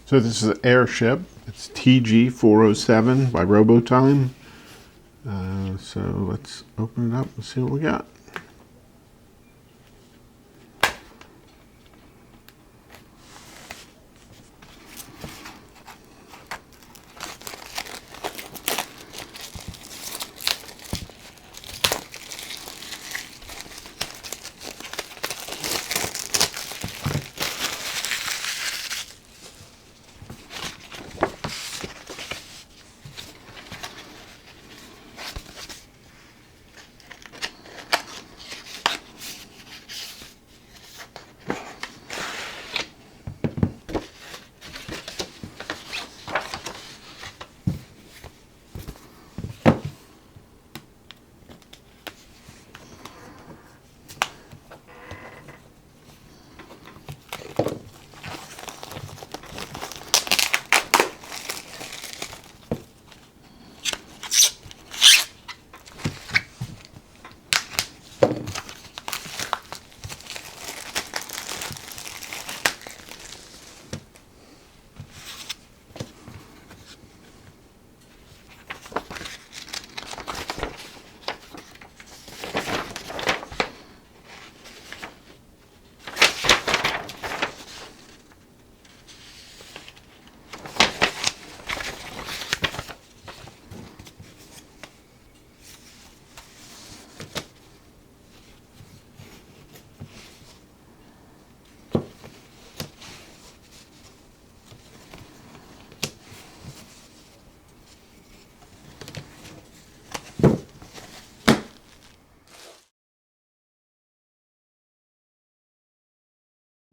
So this is an airship. It's TG407 by Robotime. So let's open it up and see what we got.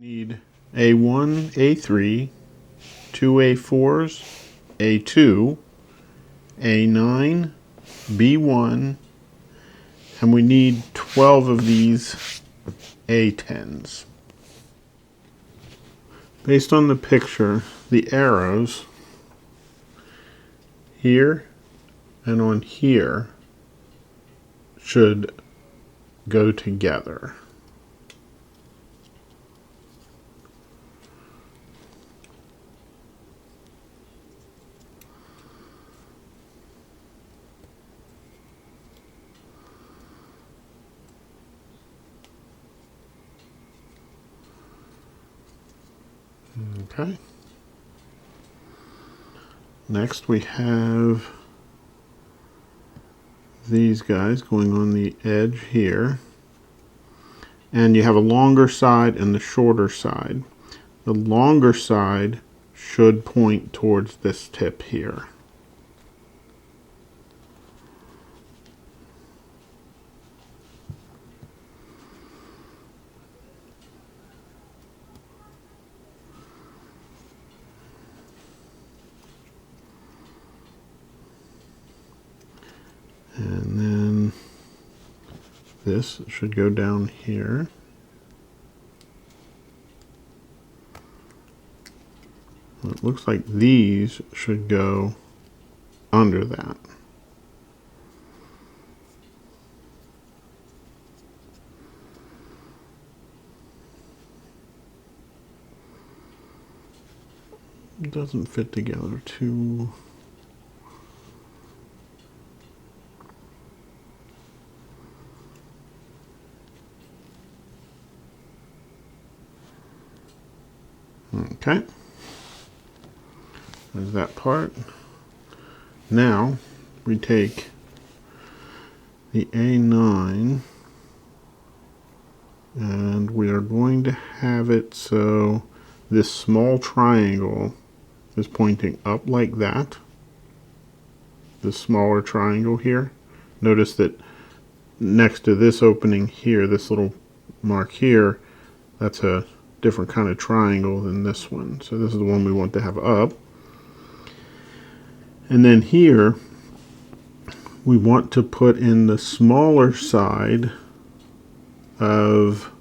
Need A1, A3, two A4s, A2, A9, B1, and we need 12 of these A10s. Based on the picture, the arrows here and on here should go together. Okay. Next we have these guys going on the edge here. And you have a longer side and the shorter side. The longer side should point towards this tip here. And then this should go down here. It looks like these should go under that. It doesn't fit together too. Okay, there's that part. Now we take the A9 and we are going to have it so this small triangle is pointing up like that. This smaller triangle here. Notice that next to this opening here, this little mark here, that's a different kind of triangle than this one. So this is the one we want to have up. And then here we want to put in the smaller side of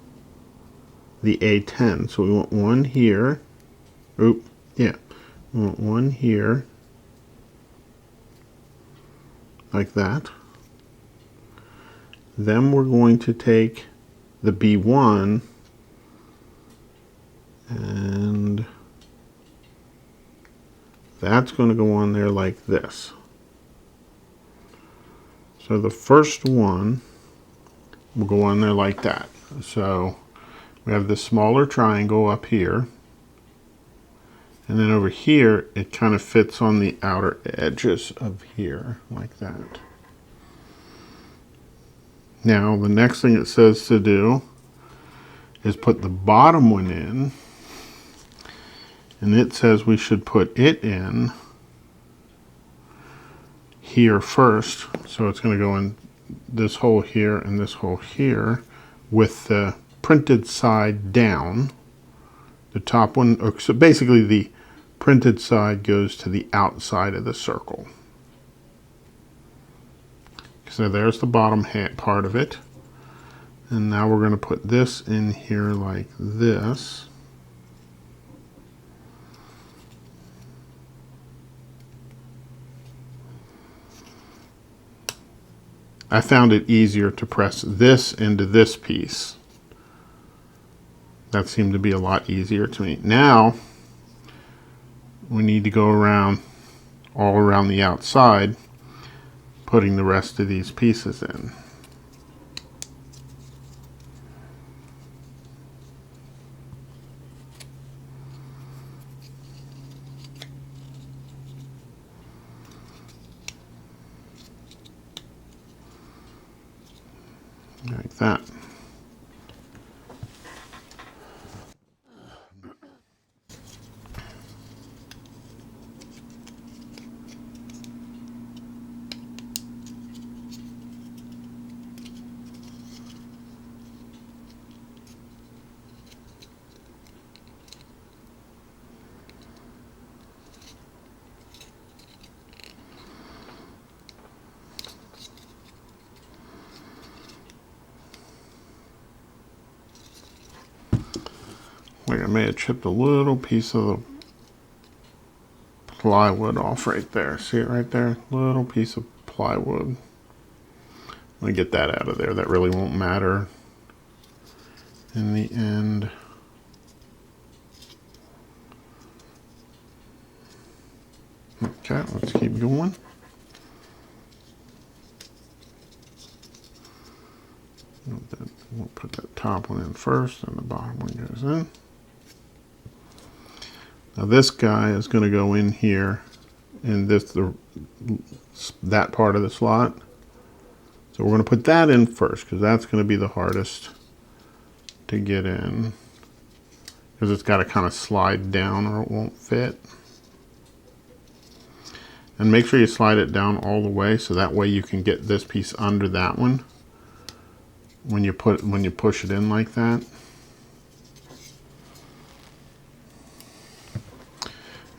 the A10. So we want one here. Oop, yeah. We want one here. Like that. Then we're going to take the B1 and That's going to go on there like this. So the first one will go on there like that. So we have this smaller triangle up here. And then over here, it kind of fits on the outer edges of here, like that. Now, the next thing it says to do is put the bottom one in. And it says we should put it in here first. So it's going to go in this hole here and this hole here with the printed side down. The top one, so basically the printed side goes to the outside of the circle. So there's the bottom part of it. And now we're going to put this in here like this. I found it easier to press this into this piece. That seemed to be a lot easier to me. Now, we need to go around, all around the outside, putting the rest of these pieces in. Like that. Like I may have chipped a little piece of the plywood off right there. See it right there? Little piece of plywood. Let me get that out of there. That really won't matter in the end. Okay, let's keep going. We'll put that top one in first and the bottom one goes in. Now this guy is going to go in here in that part of the slot. So we're going to put that in first because that's going to be the hardest to get in, because it's got to kind of slide down or it won't fit. And make sure you slide it down all the way so that way you can get this piece under that one when you push it in like that.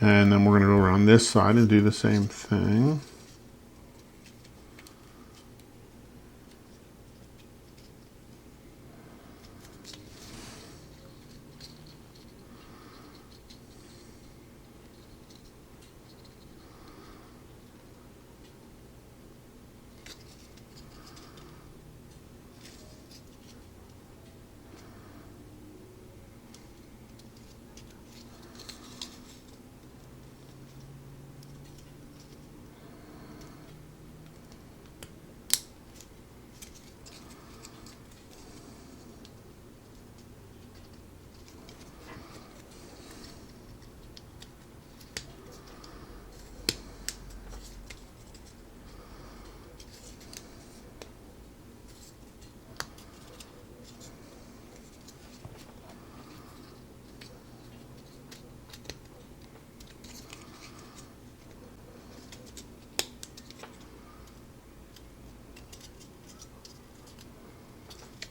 And then we're going to go around this side and do the same thing.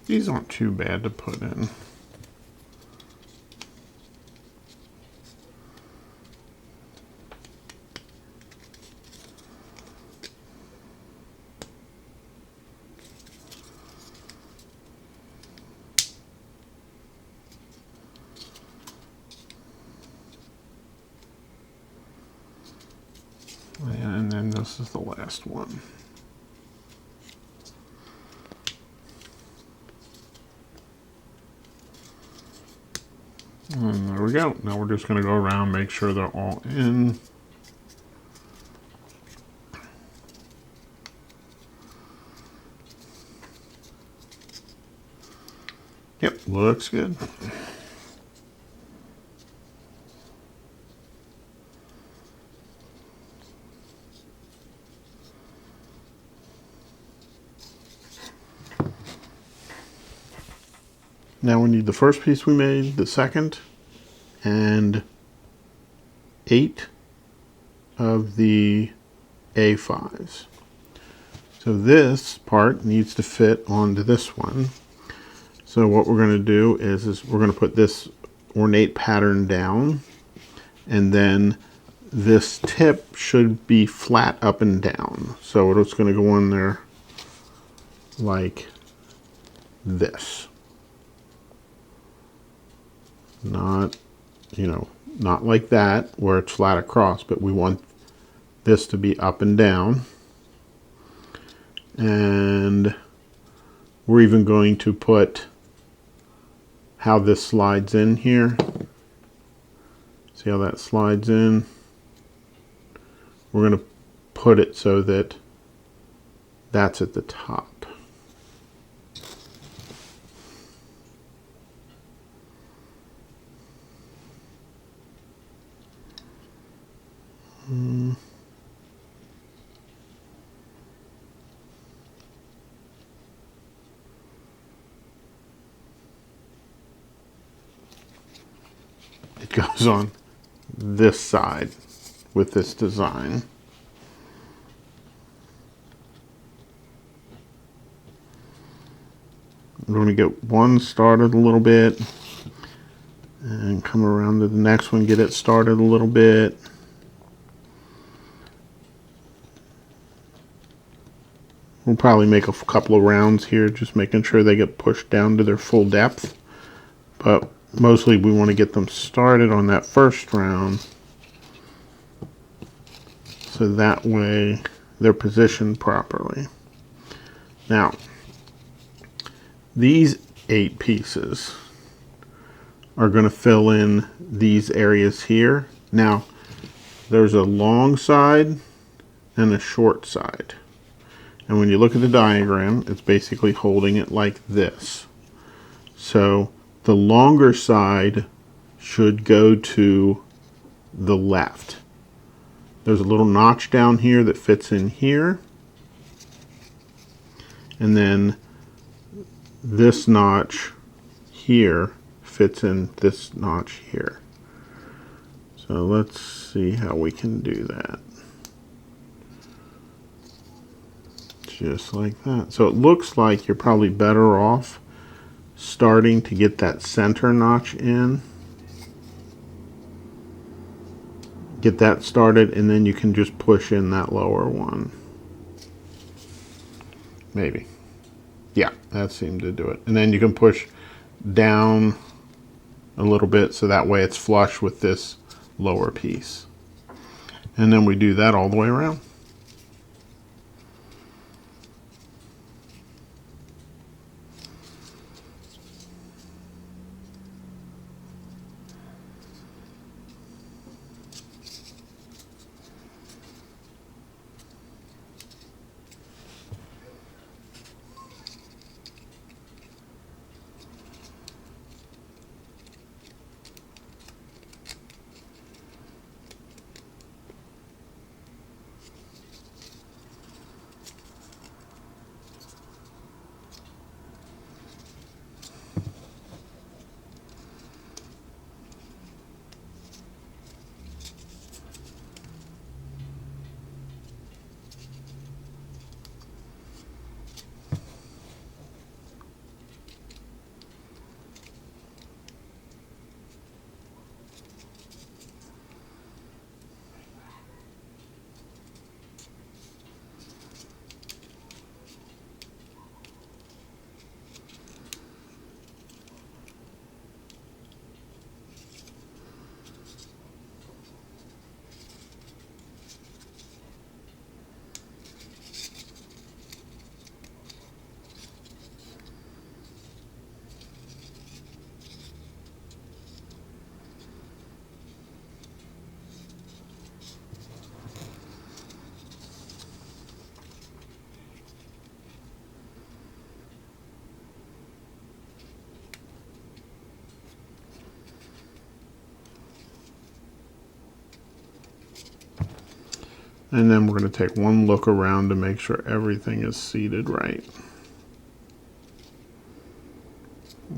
These aren't too bad to put in. And then this is the last one. And there we go. Now we're just going to go around, make sure they're all in. Yep, looks good. Now we need the first piece we made, the second, and 8 of the A5s. So this part needs to fit onto this one. So what we're going to do is we're going to put this ornate pattern down, and then this tip should be flat up and down. So it's going to go on there like this. Not, not like that where it's flat across, but we want this to be up and down. And we're even going to put how this slides in here. See how that slides in? We're going to put it so that that's at the top. It goes on this side with this design. I'm going to get one started a little bit and come around to the next one, get it started a little bit. We'll probably make a couple of rounds here, just making sure they get pushed down to their full depth. But mostly we want to get them started on that first round, so that way they're positioned properly. Now, these 8 pieces are going to fill in these areas here. Now, there's a long side and a short side. And when you look at the diagram, it's basically holding it like this. So the longer side should go to the left. There's a little notch down here that fits in here. And then this notch here fits in this notch here. So let's see how we can do that. Just like that. So it looks like you're probably better off starting to get that center notch in. Get that started, and then you can just push in that lower one. Maybe. Yeah, that seemed to do it. And then you can push down a little bit so that way it's flush with this lower piece. And then we do that all the way around. And then we're going to take one look around to make sure everything is seated right.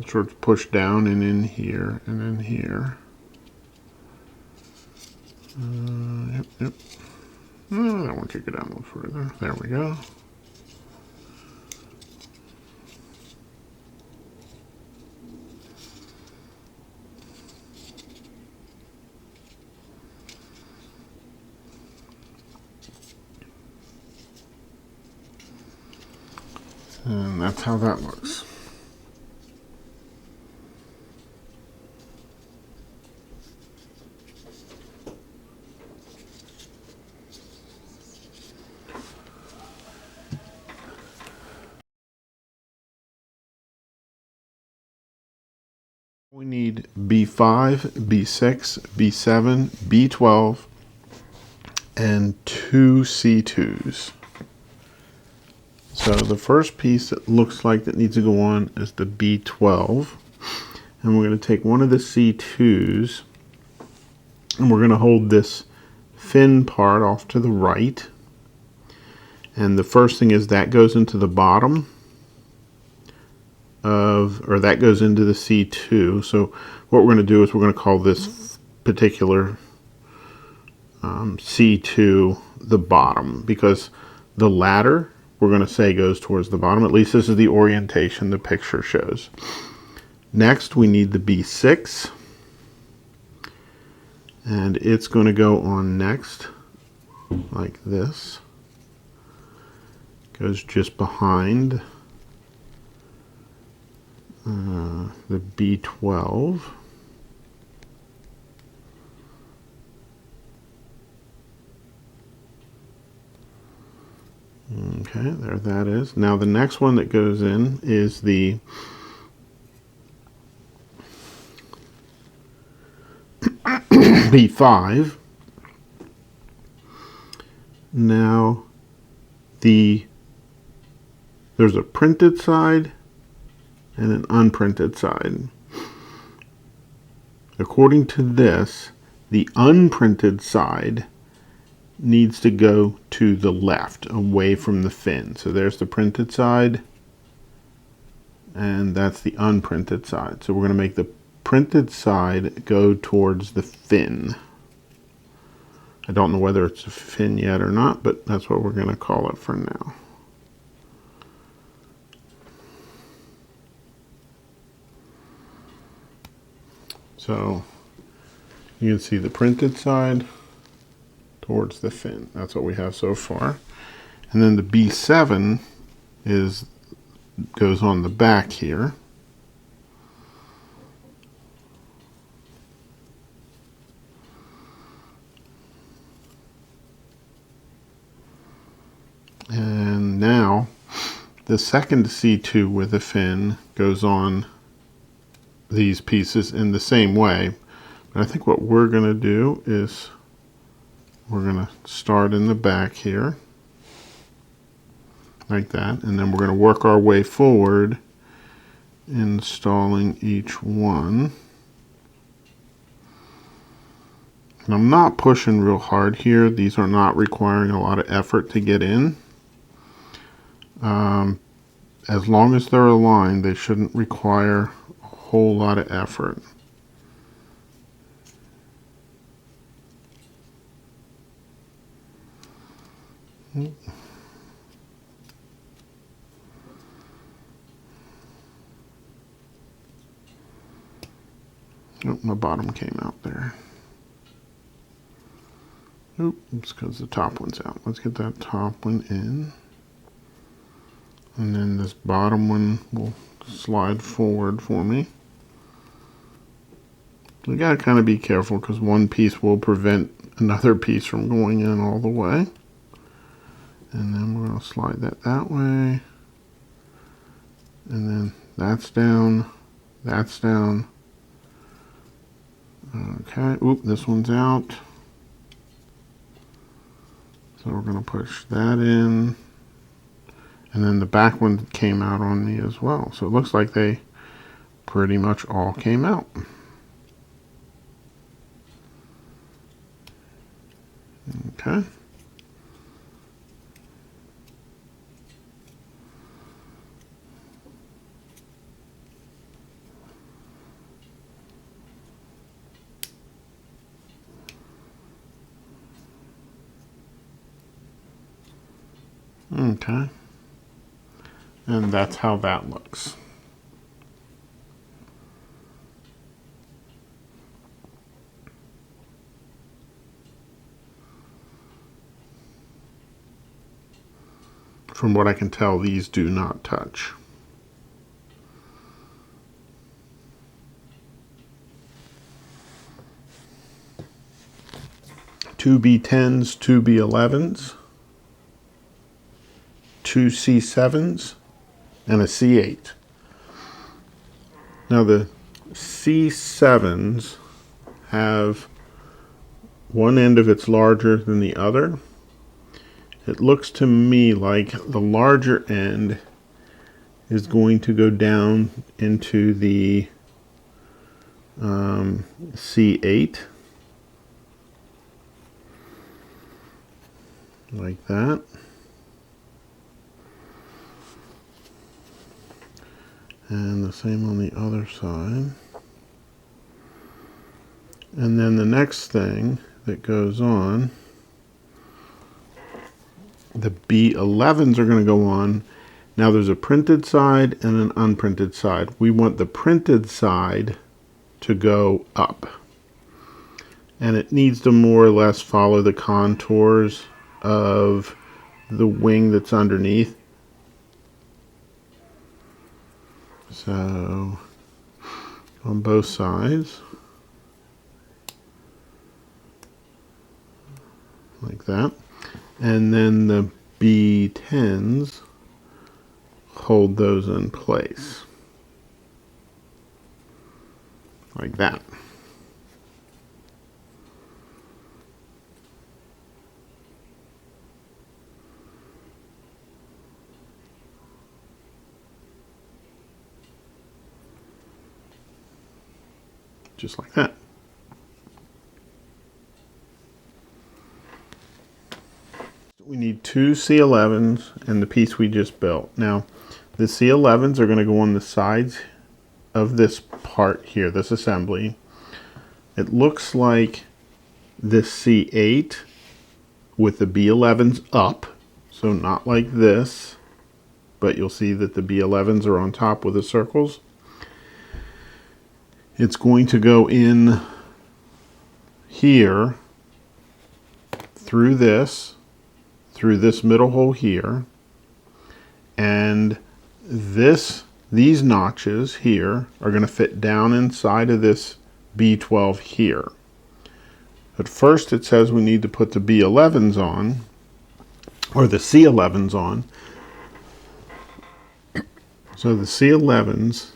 Sort of push down and in here and in here. Yep. Oh, that one could go down a little further. There we go. And that's how that looks. We need B5, B6, B7, B12, and 2 C2s. So the first piece that looks like that needs to go on is the B12. And we're going to take one of the C2s and we're going to hold this fin part off to the right. And the first thing is that goes into the bottom or that goes into the C2. So what we're going to do is we're going to call this particular C2 the bottom, because the ladder we're going to say goes towards the bottom. At least this is the orientation the picture shows. Next we need the B6, and it's going to go on next like this. Goes just behind the B12. Okay, there that is. Now the next one that goes in is the B5. Now there's a printed side and an unprinted side. According to this, the unprinted side needs to go to the left, away from the fin. So there's the printed side, and that's the unprinted side. So we're going to make the printed side go towards the fin. I don't know whether it's a fin yet or not, but that's what we're going to call it for now. So you can see the printed side towards the fin. That's what we have so far. And then the B7 goes on the back here. And now the second C2 with a fin goes on these pieces in the same way. But I think what we're going to do is we're going to start in the back here like that, and then we're going to work our way forward, installing each one. And I'm not pushing real hard here. These are not requiring a lot of effort to get in. As long as they're aligned, they shouldn't require a whole lot of effort. Oh, my bottom came out there. Oops, because the top one's out. Let's get that top one in. And then this bottom one will slide forward for me. We gotta kind of be careful because one piece will prevent another piece from going in all the way. And then we're gonna slide that way. And then that's down, that's down. Okay, oop, this one's out. So we're gonna push that in. And then the back one came out on me as well. So it looks like they pretty much all came out. Okay. Okay. And that's how that looks. From what I can tell, these do not touch. Two B10s, two B11s, two C7s, and a C8. Now the C7s have one end of it's larger than the other. It looks to me like the larger end is going to go down into the C8, like that. And the same on the other side. And then the next thing that goes on, the B11s are going to go on. Now there's a printed side and an unprinted side. We want the printed side to go up. And it needs to more or less follow the contours of the wing that's underneath. So on both sides, like that. And then the B10s hold those in place, like that. Just like that. We need two C11s and the piece we just built. Now, the C11s are going to go on the sides of this part here, this assembly. It looks like this C8 with the B11s up, so not like this, but you'll see that the B11s are on top with the circles. It's going to go in here through this middle hole here, and these notches here are going to fit down inside of this B12 here. At first it says we need to put the B11s on, or the C11s on. So the C11s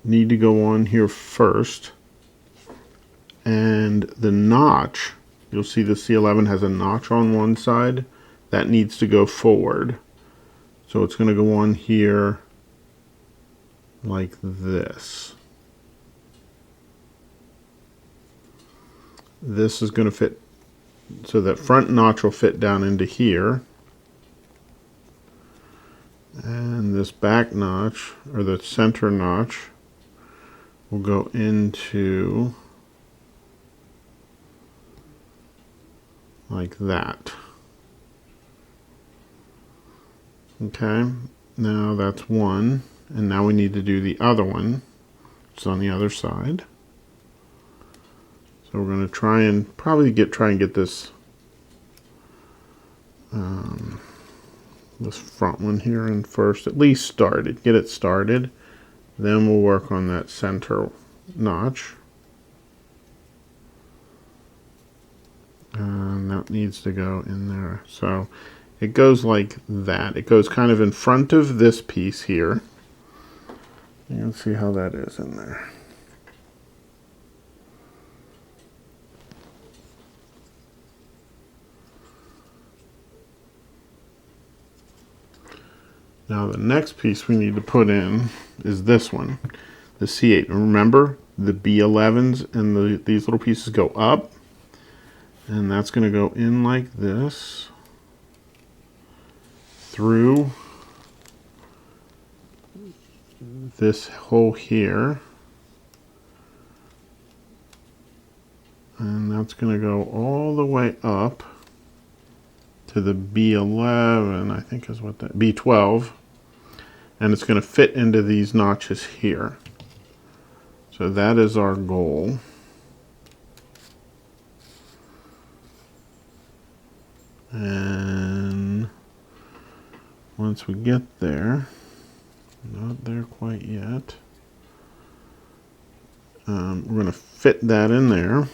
need to go on here first, and the notch, you'll see the C11 has a notch on one side that needs to go forward. So it's going to go on here like this. This is going to fit, so that front notch will fit down into here. And this back notch, or the center notch, will go into like that. Okay, now that's one, and now we need to do the other one. It's on the other side. So we're going to try and get this this front one here in first, at least started, get it started. Then we'll work on that center notch. And that needs to go in there. So it goes like that. It goes kind of in front of this piece here. You can see how that is in there. Now the next piece we need to put in is this one, the C8. And remember, the B11s and these little pieces go up, and that's going to go in like this through this hole here, and that's going to go all the way up to the B11, I think is what that, B12, and it's going to fit into these notches here. So that is our goal. And once we get there, not there quite yet, we're going to fit that in there.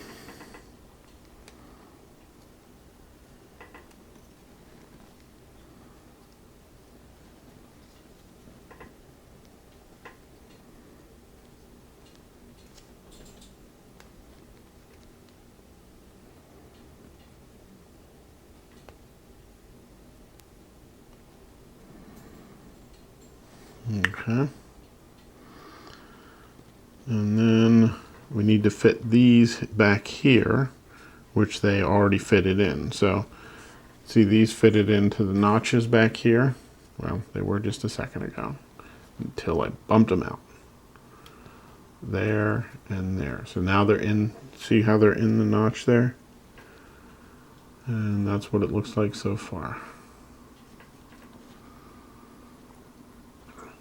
Okay. And then we need to fit these back here, which they already fitted in. So see, these fitted into the notches back here. Well, they were just a second ago until I bumped them out. There and there. So now they're in. See how they're in the notch there? And that's what it looks like so far.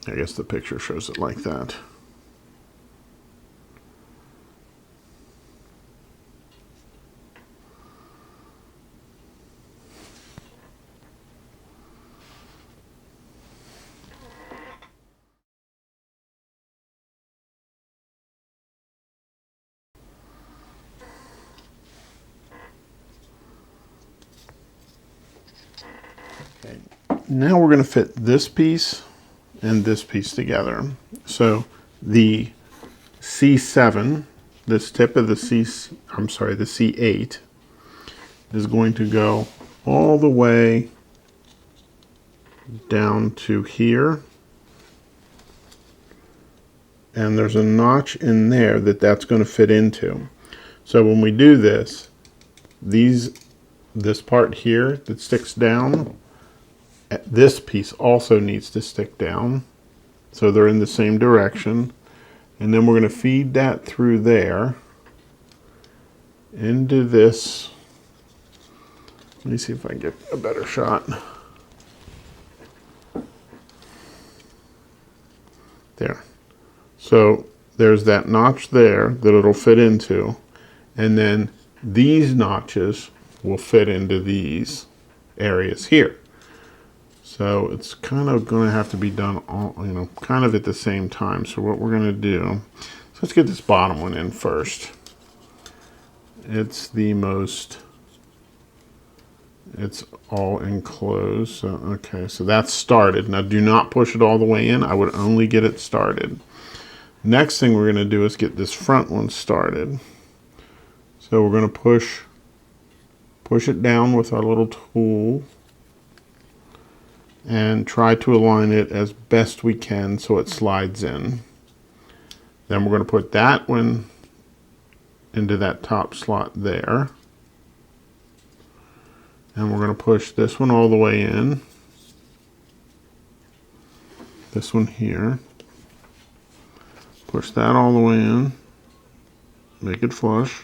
I guess the picture shows it like that. Okay. Now we're going to fit this piece and this piece together. So the C7, this tip of the the C8 is going to go all the way down to here. And there's a notch in there that's going to fit into. So when we do this, this part here that sticks down, this piece also needs to stick down. So they're in the same direction. And then we're going to feed that through there into this. Let me see if I can get a better shot. There. So there's that notch there that it'll fit into. And then these notches will fit into these areas here. So it's kind of going to have to be done all, kind of at the same time. So what we're going to do, so let's get this bottom one in first. It's all enclosed. So, okay, so that's started. Now do not push it all the way in. I would only get it started. Next thing we're going to do is get this front one started. So we're going to push it down with our little tool and try to align it as best we can so it slides in. Then we're going to put that one into that top slot there. And we're going to push this one all the way in. This one here. Push that all the way in. Make it flush.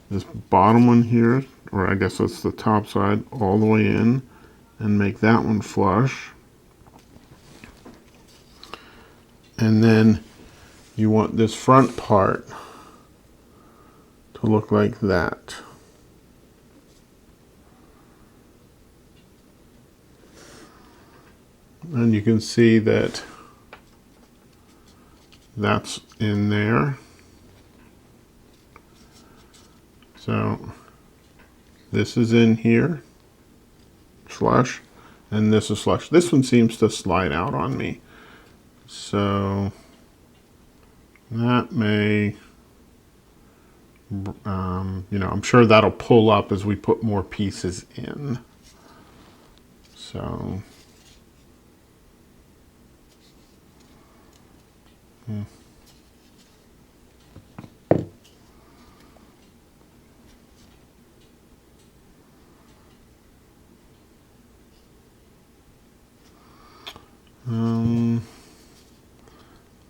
This bottom one here, or I guess that's the top side, all the way in. And make that one flush. And then you want this front part to look like that. And you can see that that's in there. So this is in here. Flush, and this is flush. This one seems to slide out on me, so that may, I'm sure that'll pull up as we put more pieces in. So,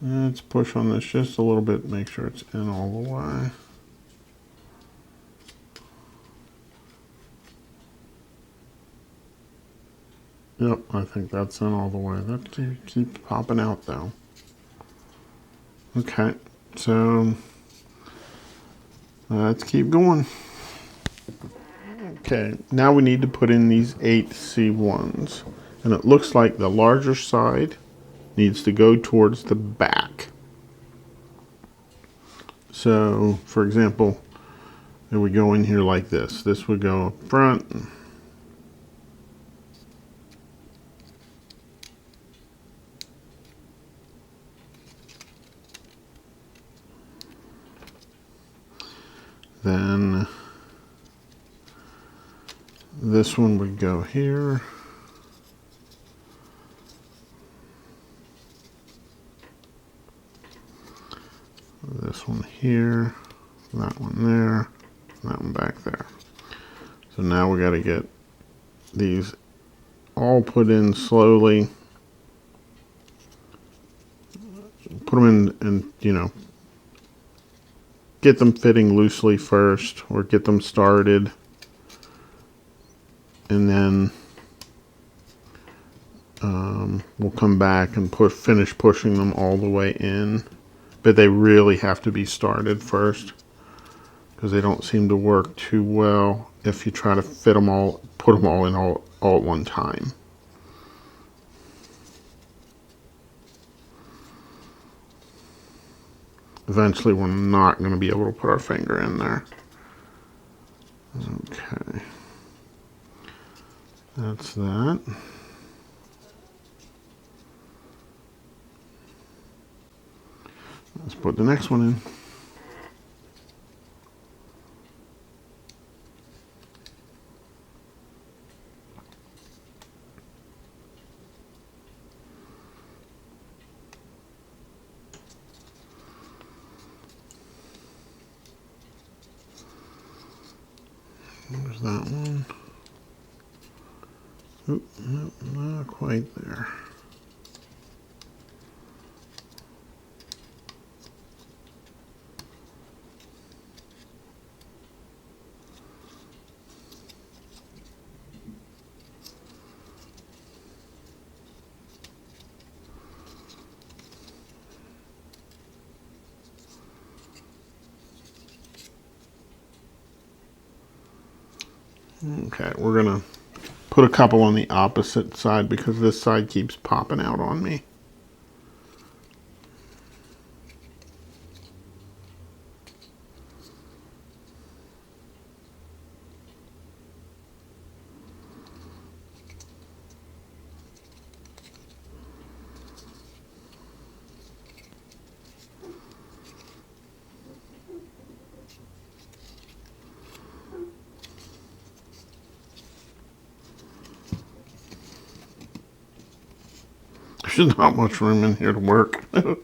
let's push on this just a little bit, make sure it's in all the way. Yep, I think that's in all the way. That keeps popping out though. Okay, so let's keep going. Okay, now we need to put in these 8 C1s. And it looks like the larger side needs to go towards the back. So, for example, it would go in here like this. This would go up front. Then this one would go here. This one here, that one there, that one back there. So now we got to get these all put in slowly. Put them in and, you know, get them fitting loosely first or get them started. And then we'll come back and finish pushing them all the way in. But they really have to be started first because they don't seem to work too well if you try to fit them all, put them all in all at one time. Eventually we're not going to be able to put our finger in there. Okay. That's that. Let's put the next one in. There's that one. Oop, no, not quite there. Okay, we're gonna put a couple on the opposite side because this side keeps popping out on me. There's not much room in here to work. Let's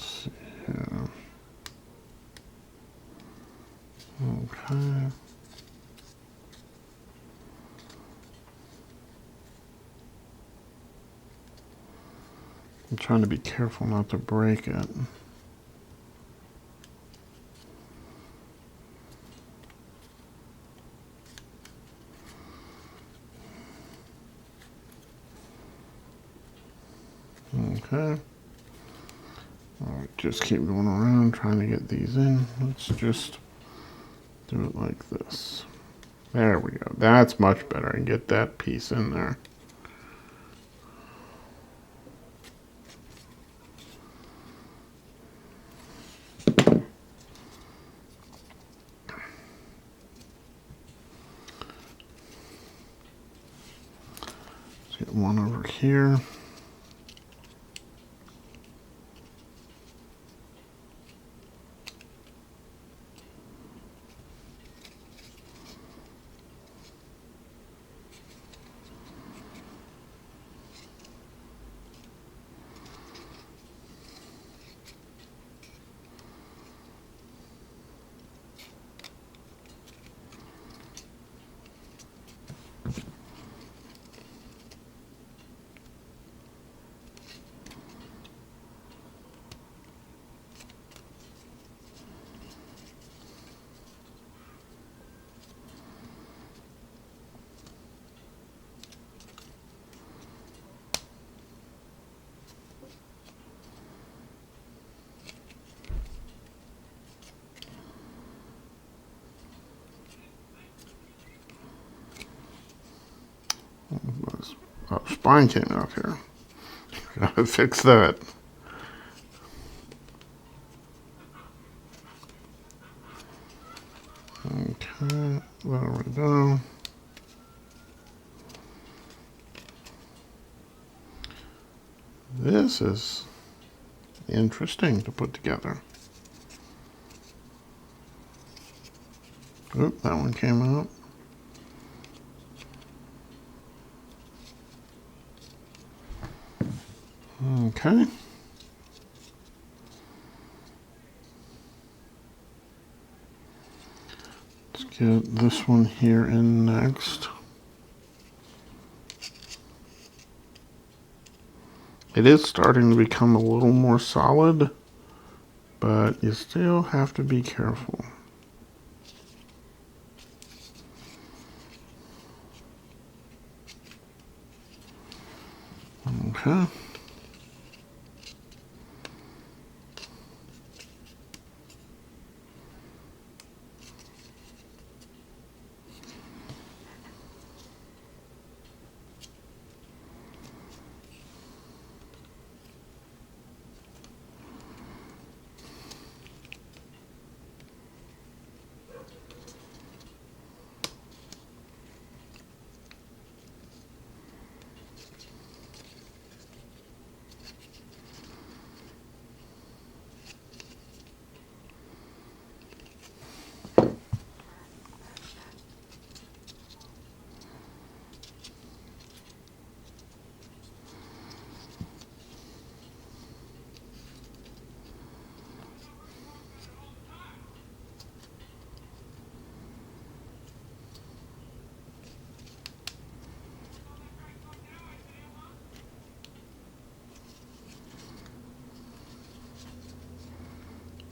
see here. Okay. I'm trying to be careful not to break it. Okay. All right, just keep going around trying to get these in. Let's just do it like this. There we go. That's much better. And get that piece in there. Let's get one over here. spine came out here. Gotta fix that. Okay, there we go. This is interesting to put together. Oop, that one came out. Okay. Let's get this one here in next. It is starting to become a little more solid, but you still have to be careful. Okay.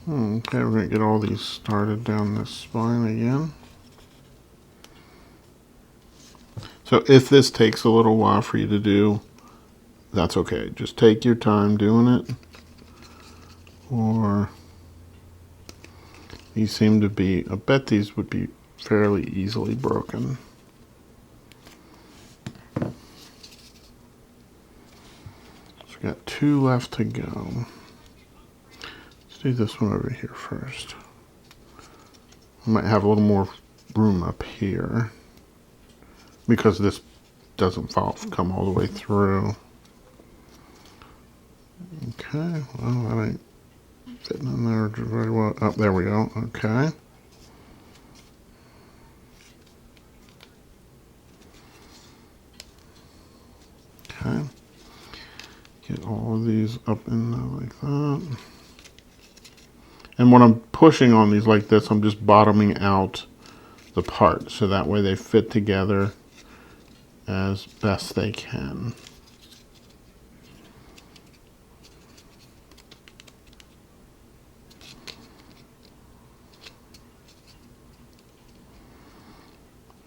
Okay, we're going to get all these started down this spine again. So if this takes a little while for you to do, that's okay. Just take your time doing it. Or these seem to be, I bet these would be fairly easily broken. So we've got 2 left to go. Let's do this one over here first. I might have a little more room up here because this doesn't come all the way through. Okay, well, that ain't fitting in there very well. Oh, there we go. Okay. Okay. Get all of these up in there like that. And when I'm pushing on these like this, I'm just bottoming out the part so that way they fit together as best they can.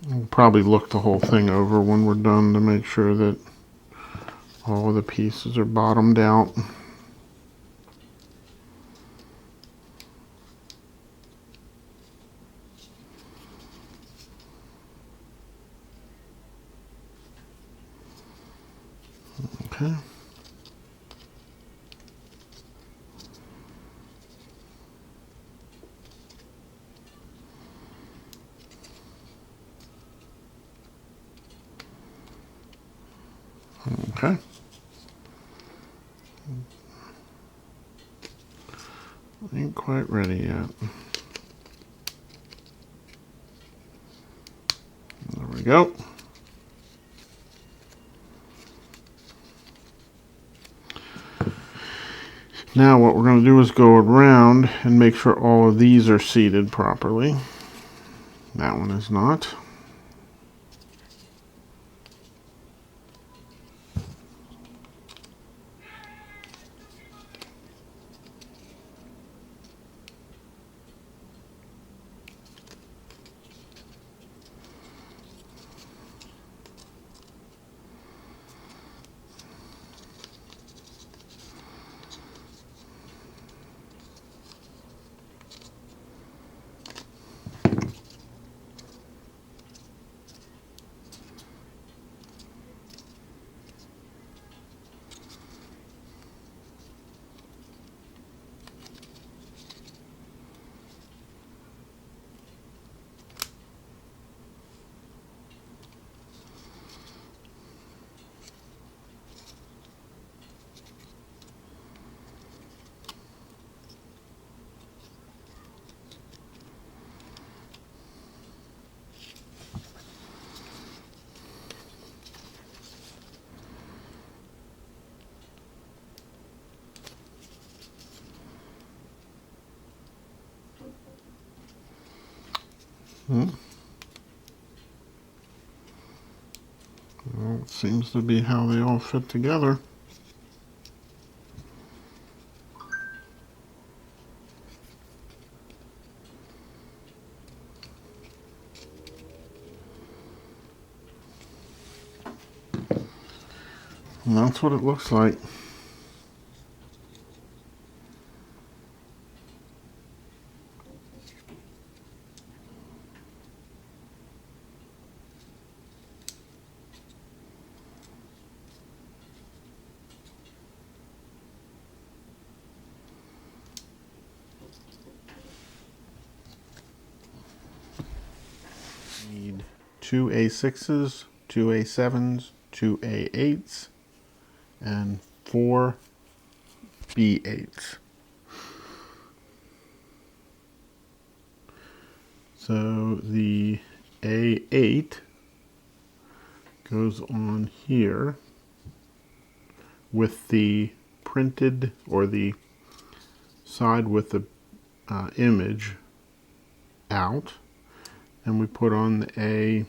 We'll probably look the whole thing over when we're done to make sure that all of the pieces are bottomed out. Okay. Okay. Ain't quite ready yet. There we go. Now what we're going to do is go around and make sure all of these are seated properly. That one is not. Well, it seems to be how they all fit together. And that's what it looks like. Need 2 A6s, 2 A7s, 2 A8s, and 4 B8s. So the A8 goes on here with the printed, or the side with the image out, and we put on the A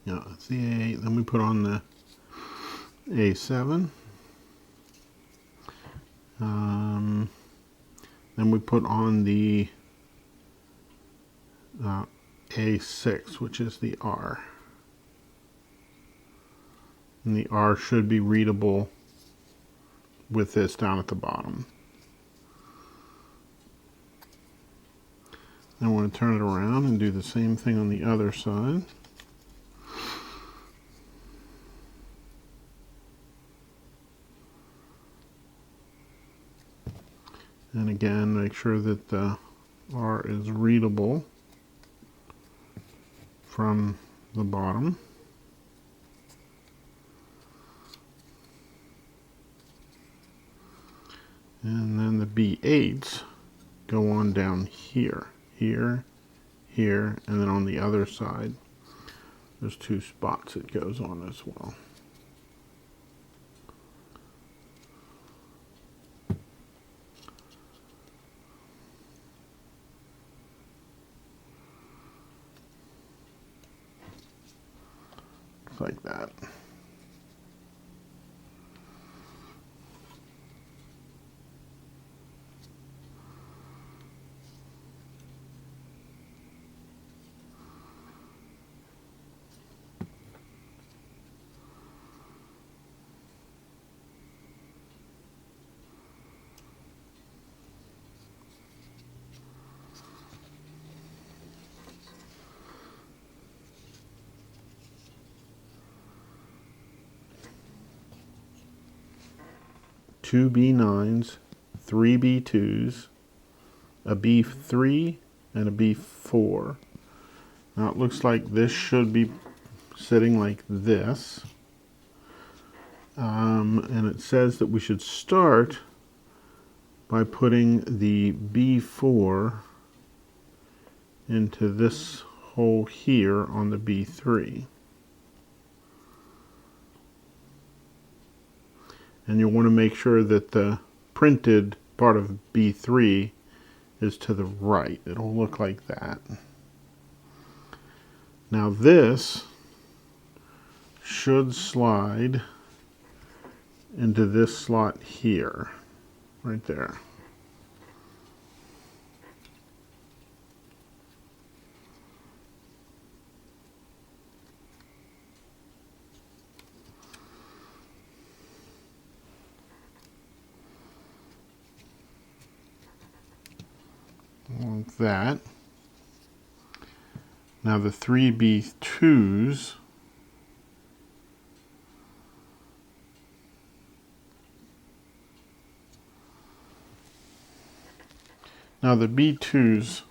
that's the A8. Then we put on the A7. Then we put on the A6, which is the R. And the R should be readable with this down at the bottom. Then I want to turn it around and do the same thing on the other side. And again, make sure that the R is readable from the bottom. And then the B8s go on down here, here, here, and then on the other side, there's 2 spots it goes on as well. Like that. Two B9s, 3 B2s, a B3, and a B4. Now it looks like this should be sitting like this. And it says that we should start by putting the B4 into this hole here on the B3. And you'll want to make sure that the printed part of B3 is to the right. It'll look like that. Now this should slide into this slot here, right there. Like that. Now the 3 B2s Now the B2s,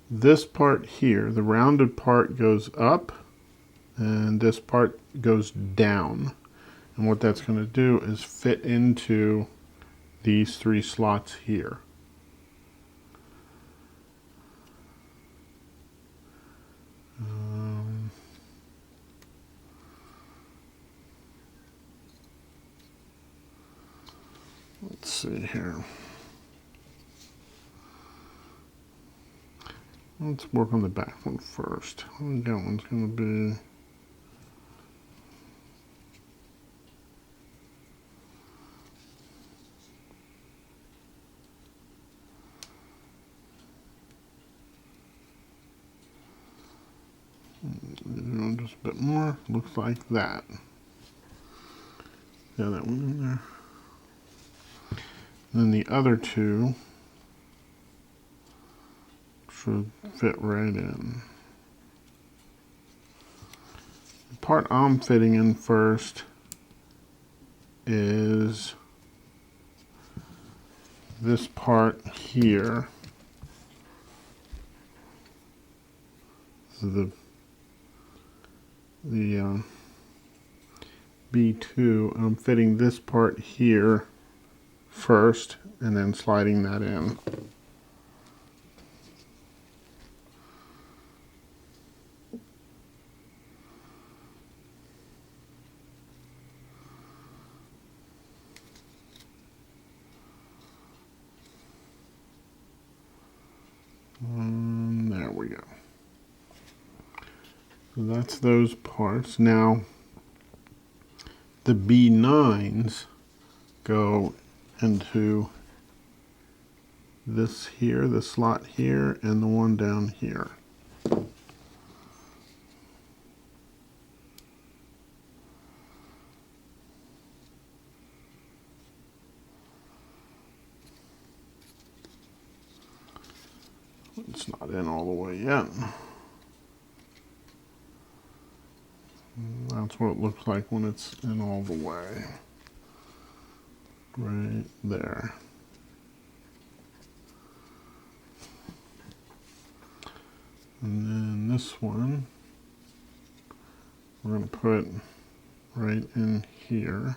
this part here, the rounded part goes up and this part goes down. And what that's going to do is fit into these 3 slots here. here. Let's work on the back one first. I think that one's going to be... just a bit more. Looks like that. Yeah, that one in there. Then the other two should fit right in. The part I'm fitting in first is this part here. So the B2, I'm fitting this part here first and then sliding that in. There we go. So that's those parts. Now the B9s go into this here, the slot here, and the one down here. It's not in all the way yet. That's what it looks like when it's in all the way. Right there. And then this one, we're going to put right in here.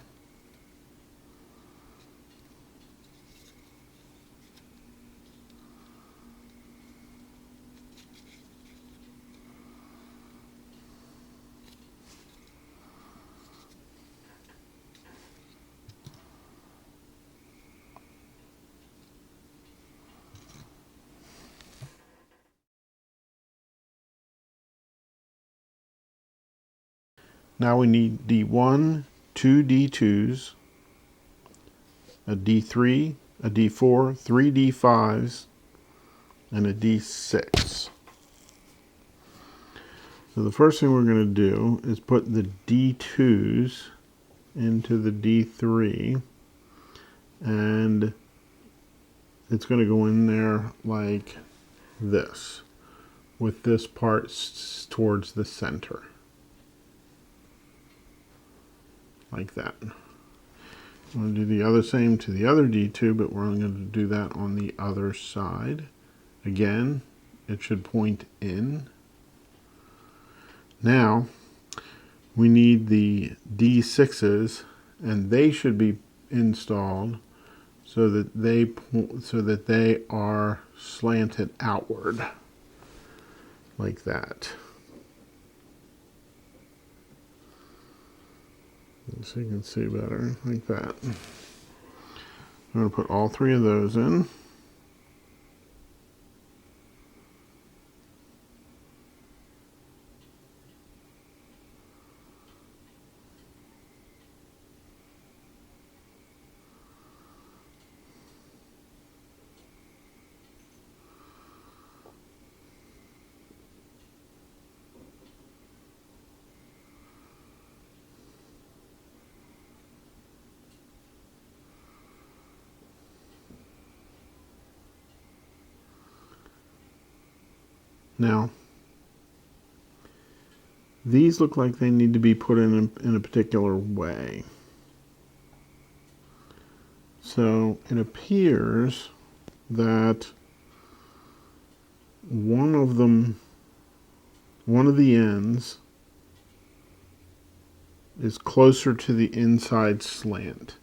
Now we need D1, two D2s, a D3, a D4, three D5s, and a D6. So the first thing we're going to do is put the D2s into the D3, and it's going to go in there like this, with this part towards the center. Like that. I'm going to do the other same to the other D2, but we're only going to do that on the other side. Again, it should point in. Now, we need the D6s, and they should be installed so that they are slanted outward, like that. So you can see better, like that. I'm going to put all three of those in. Now, these look like they need to be put in a particular way. So it appears that one of the ends is closer to the inside slant.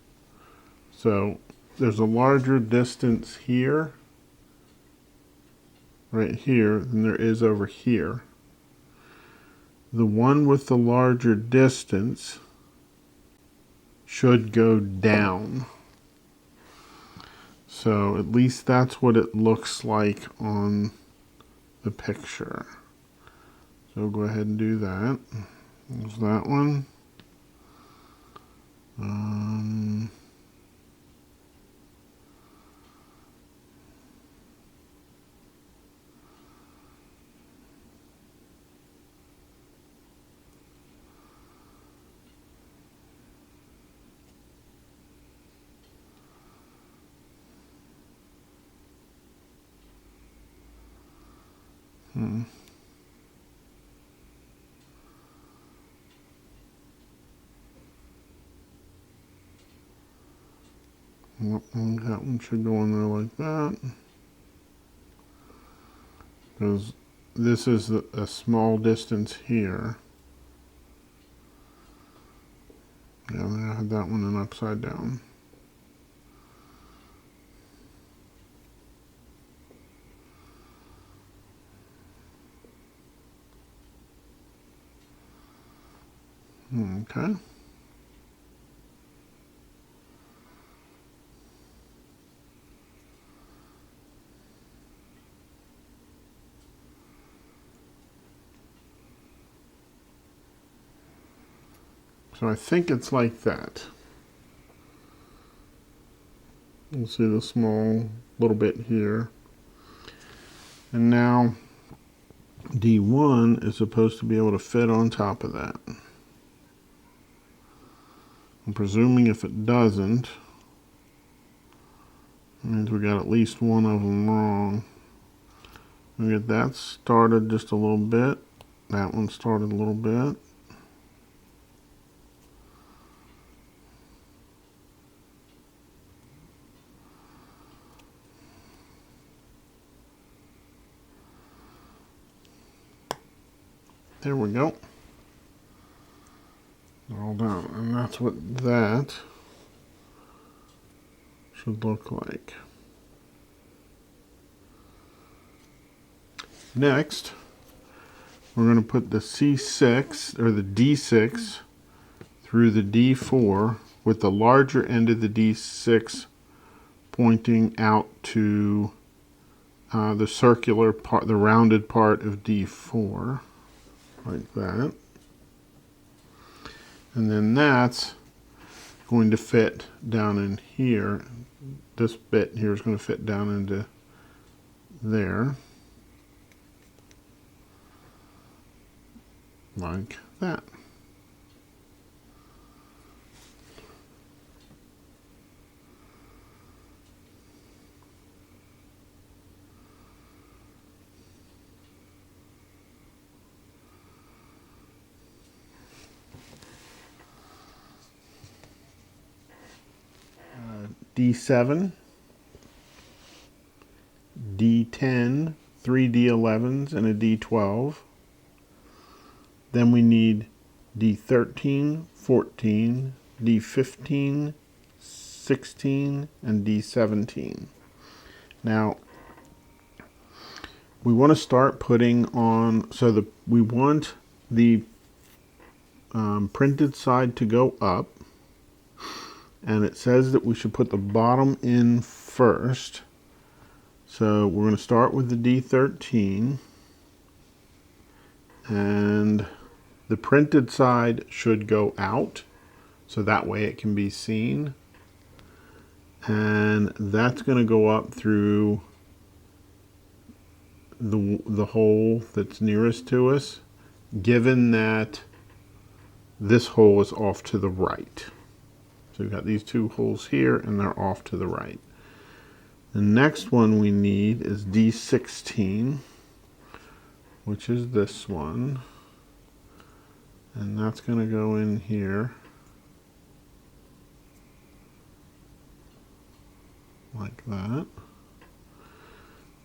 So there's a larger distance here, right here, than there is over here. The one with the larger distance should go down. So at least that's what it looks like on the picture. So go ahead and do that. There's that one. That one should go in there like that. Because this is a small distance here. Yeah, I had that one in upside down. Okay. So I think it's like that. You'll see the small little bit here. And now D1 is supposed to be able to fit on top of that. I'm presuming if it doesn't, it means we got at least one of them wrong. We get that started just a little bit. That one started a little bit. There we go. All done. And that's what that should look like. Next, we're going to put the C6 or the D6 through the D4 with the larger end of the D6 pointing out to the circular part, the rounded part of D4, like that. And then that's going to fit down in here. This bit here is going to fit down into there, like that. D7, D10, 3 D11s, and a D12. Then we need D13, 14, D15, 16, and D17. Now, we want to start putting on, so we want the printed side to go up. And it says that we should put the bottom in first. So we're going to start with the D13. And the printed side should go out, so that way it can be seen. And that's going to go up through the hole that's nearest to us, given that this hole is off to the right. So we've got these two holes here, and they're off to the right. The next one we need is D16, which is this one. And that's going to go in here, like that.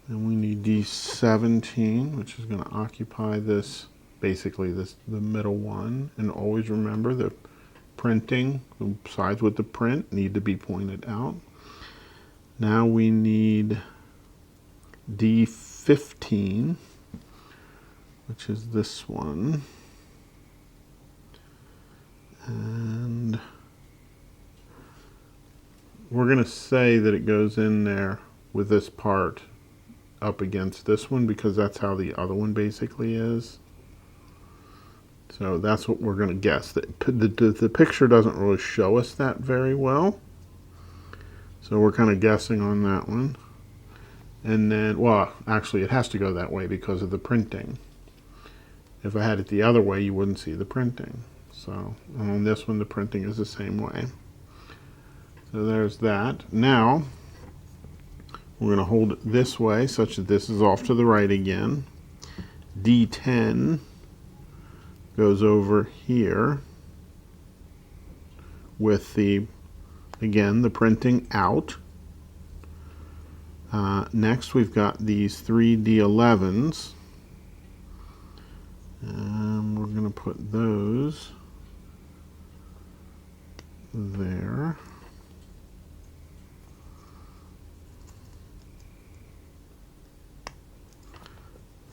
And we need D17, which is going to occupy this, basically the middle one. And always remember the printing, the sides with the print need to be pointed out. Now we need D15, which is this one. And we're going to say that it goes in there with this part up against this one because that's how the other one basically is. So that's what we're going to guess. The picture doesn't really show us that very well. So we're kind of guessing on that one. And then, well, actually it has to go that way because of the printing. If I had it the other way, you wouldn't see the printing. So on this one, the printing is the same way. So there's that. Now, we're going to hold it this way such that this is off to the right again. D10 goes over here with the, again, the printing out. Next, we've got these three D11s. And we're going to put those there.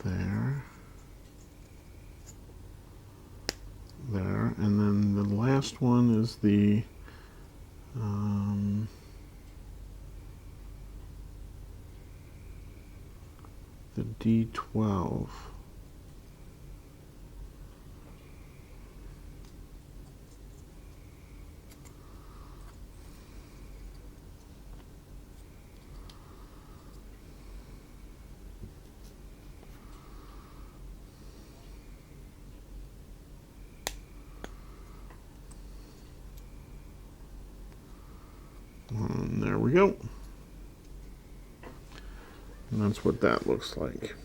There. There. And then the last one is the D12. And there we go. And that's what that looks like.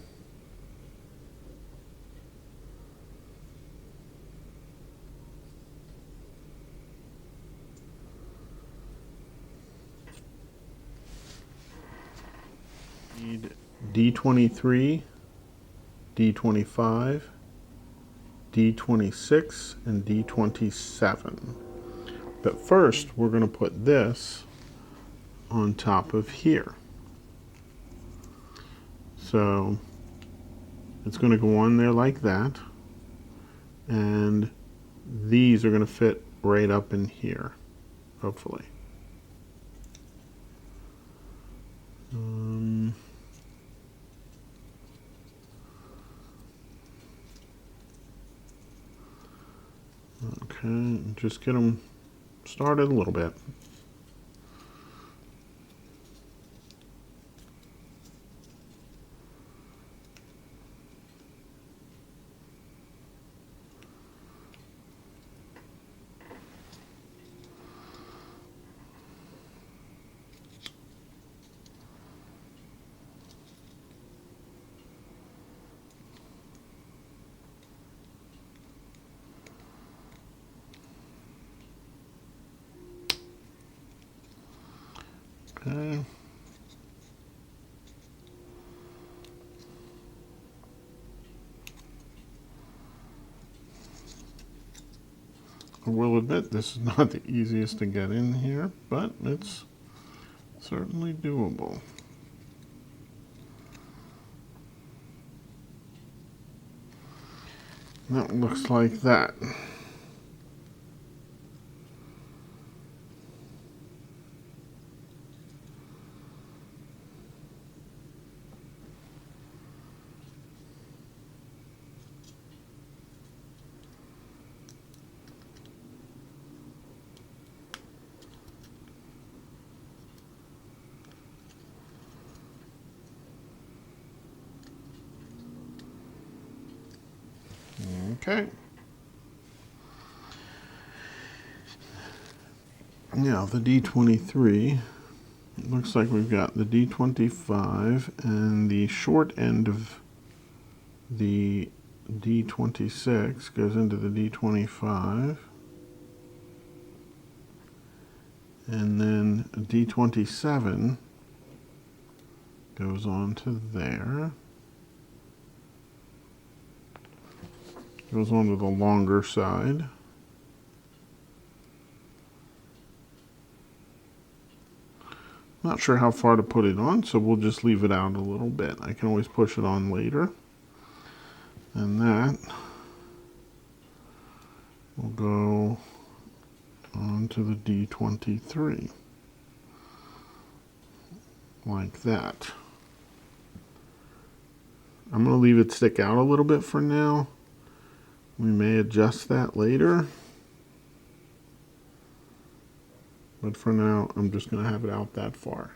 Need D23, D25, D26, and D27. But first, we're going to put this on top of here. So it's going to go on there like that, and these are going to fit right up in here, hopefully. Okay, just get them started a little bit. Okay. I will admit this is not the easiest to get in here, but it's certainly doable. That looks like that. Okay. Now the D23, it looks like we've got the D25 and the short end of the D26 goes into the D25. And then D27 goes on to there. Goes on to the longer side. Not sure how far to put it on, so we'll just leave it out a little bit. I can always push it on later. And that will go on to the D23. like that. I'm going to leave it stick out a little bit for now. We may adjust that later. But for now, I'm just going to have it out that far.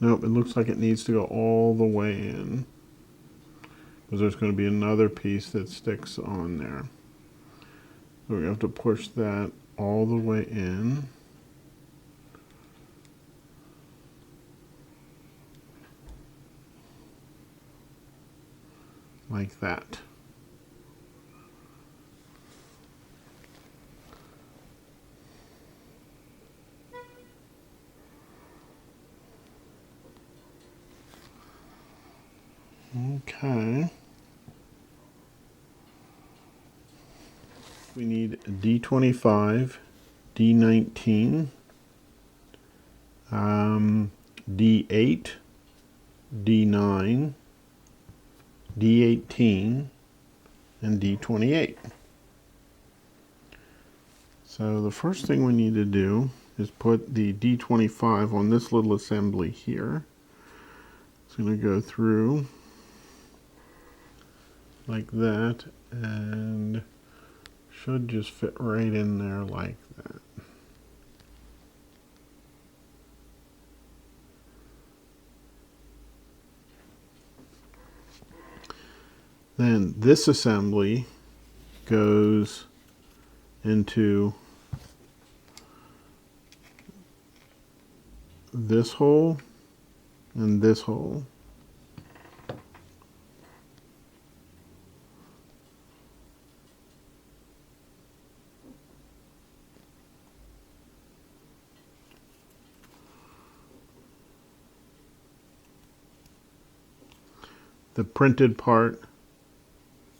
Nope, it looks like it needs to go all the way in, because there's going to be another piece that sticks on there. So we have to push that all the way in. Like that. Okay. We need a D25, D19, D8, D9, D18, and D28. So the first thing we need to do is put the D25 on this little assembly here. It's going to go through like that and should just fit right in there like that. Then this assembly goes into this hole and this hole. The printed part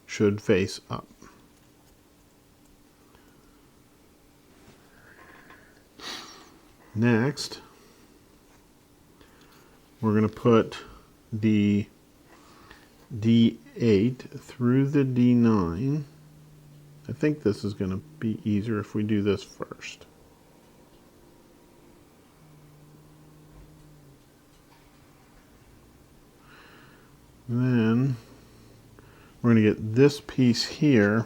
should face up. Next, we're going to put the D8 through the D9. I think this is going to be easier if we do this first. Then we're going to get this piece here,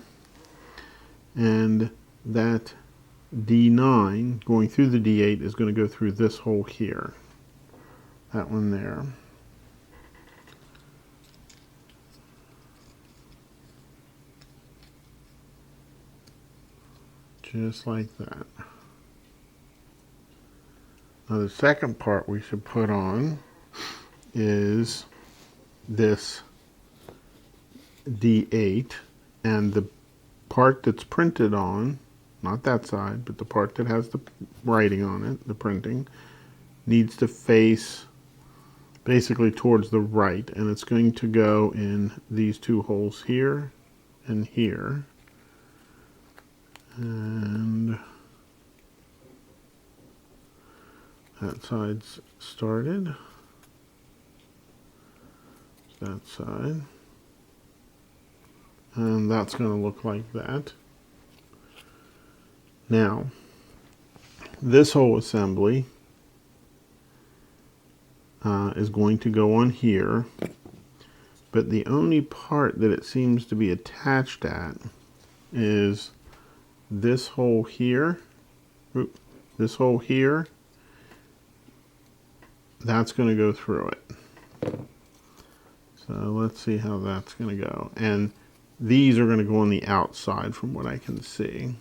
and that D9 going through the D8 is going to go through this hole here. That one there. Just like that. Now the second part we should put on is this D8, and the part that's printed on, not that side, but the part that has the writing on it, the printing, needs to face basically towards the right, and it's going to go in these two holes here and here. And that side's started. That side. And that's going to look like that. Now, this whole assembly is going to go on here, but the only part that it seems to be attached at is this hole here. Oop, this hole here. That's going to go through it. So let's see how that's going to go. And these are going to go on the outside from what I can see.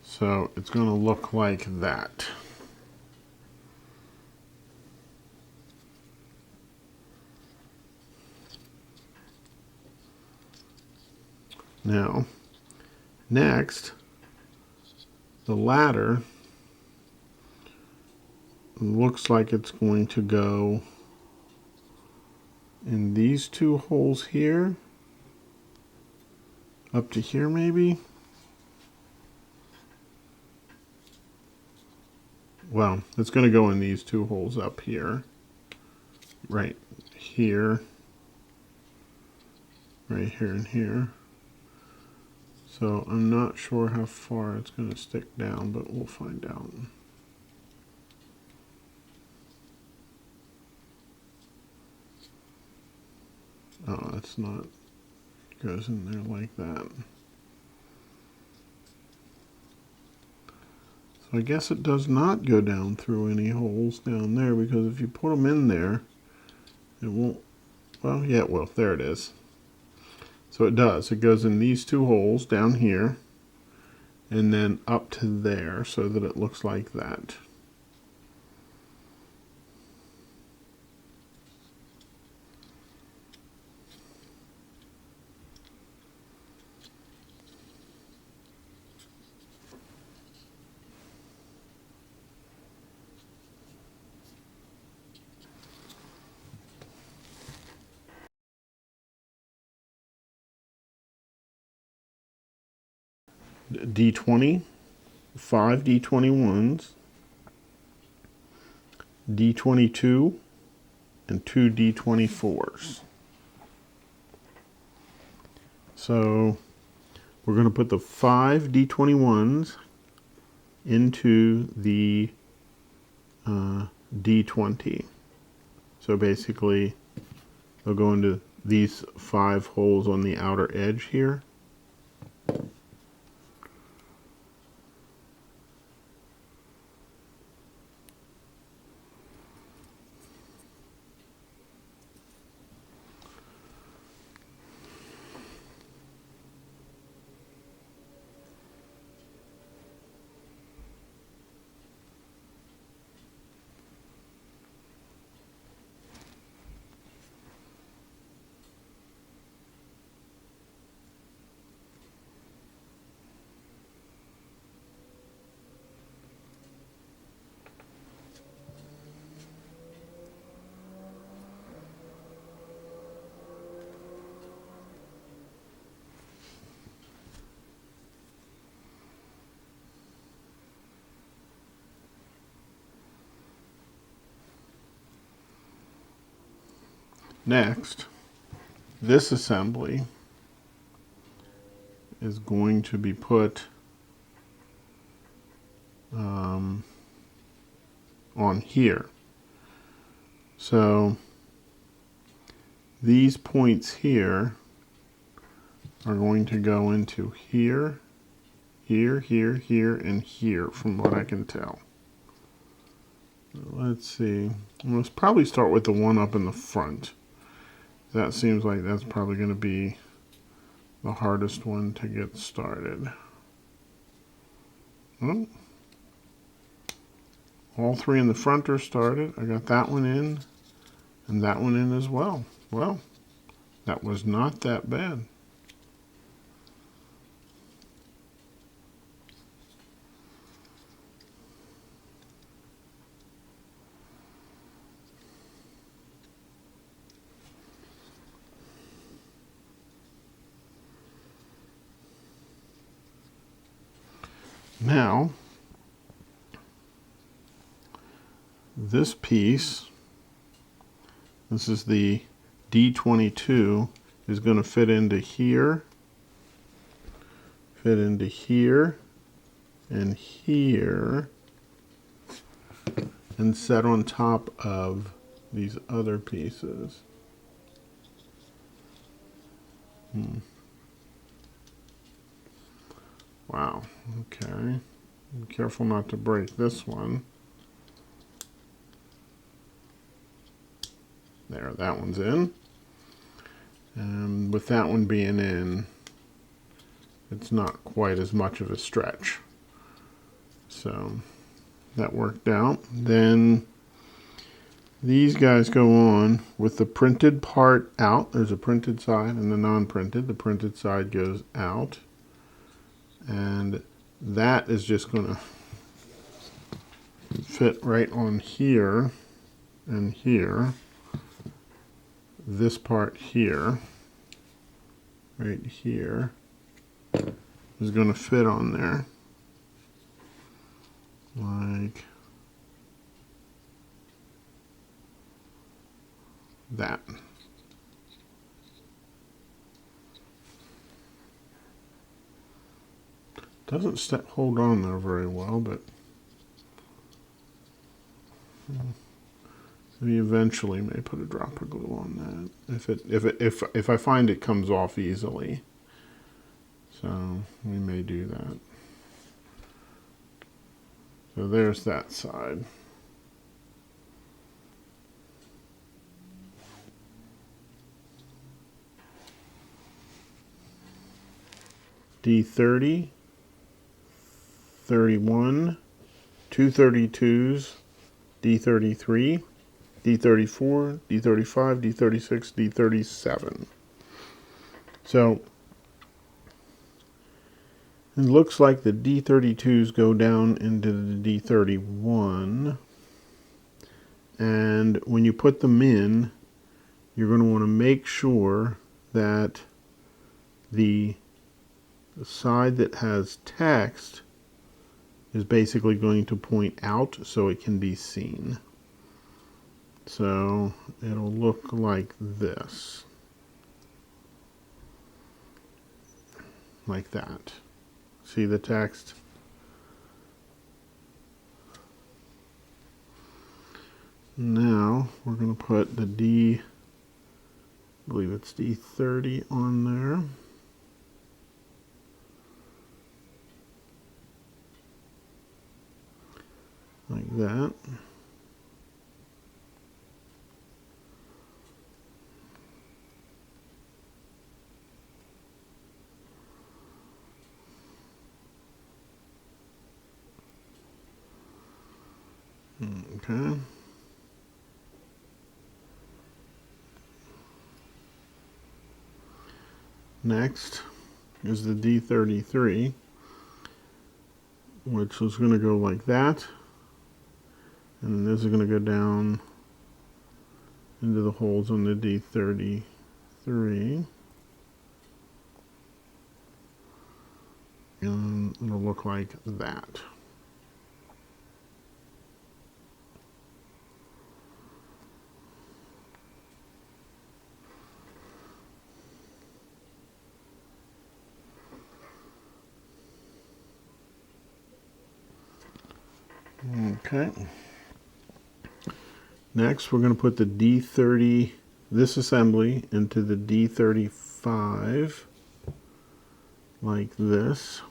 So it's going to look like that. Now, next, the ladder looks like it's going to go in these two holes here, up to here maybe. well, it's going to go in these two holes up here, right here, right here and here. So I'm not sure how far it's going to stick down, but we'll find out. Oh, it's not, it goes in there like that. So I guess it does not go down through any holes down there, because if you put them in there, it won't, well, yeah, it will. There it is. So it does. It goes in these two holes down here, and then up to there, so that it looks like that. D20, 5 D21s, D22, and 2 D24s. So we're going to put the 5 D21s into the D20. So basically, they'll go into these 5 holes on the outer edge here. Next, this assembly is going to be put on here. So these points here are going to go into here, here, here, here, and here, from what I can tell. Let's see. Let's probably start with the one up in the front. That seems like that's probably going to be the hardest one to get started. Oh. All 3 in the front are started. I got that one in and that one in as well. Well, that was not that bad. Now, this piece, this is the D22, is going to fit into here, and here, and set on top of these other pieces. Wow, okay. Be careful not to break this one. There, that one's in. And with that one being in, it's not quite as much of a stretch. So that worked out. Then these guys go on with the printed part out. There's a printed side and the non-printed. The printed side goes out. And that is just going to fit right on here and here. This part here, right here, is going to fit on there like that. Doesn't hold on there very well, but we eventually may put a drop of glue on that if I find it comes off easily. So we may do that. So there's that side. D30, 31, 232s, D33, D34, D35, D36, D37. So it looks like the D32s go down into the D31. And when you put them in, you're going to want to make sure that the side that has text is basically going to point out so it can be seen. So it'll look like this. Like that. See the text? Now we're going to put the I believe it's D30 on there. Like that. Okay. Next is the D33, which is going to go like that. And this is going to go down into the holes on the D33. And it'll look like that. Okay. Next, we're going to put the D30, this assembly, into the D35, like this.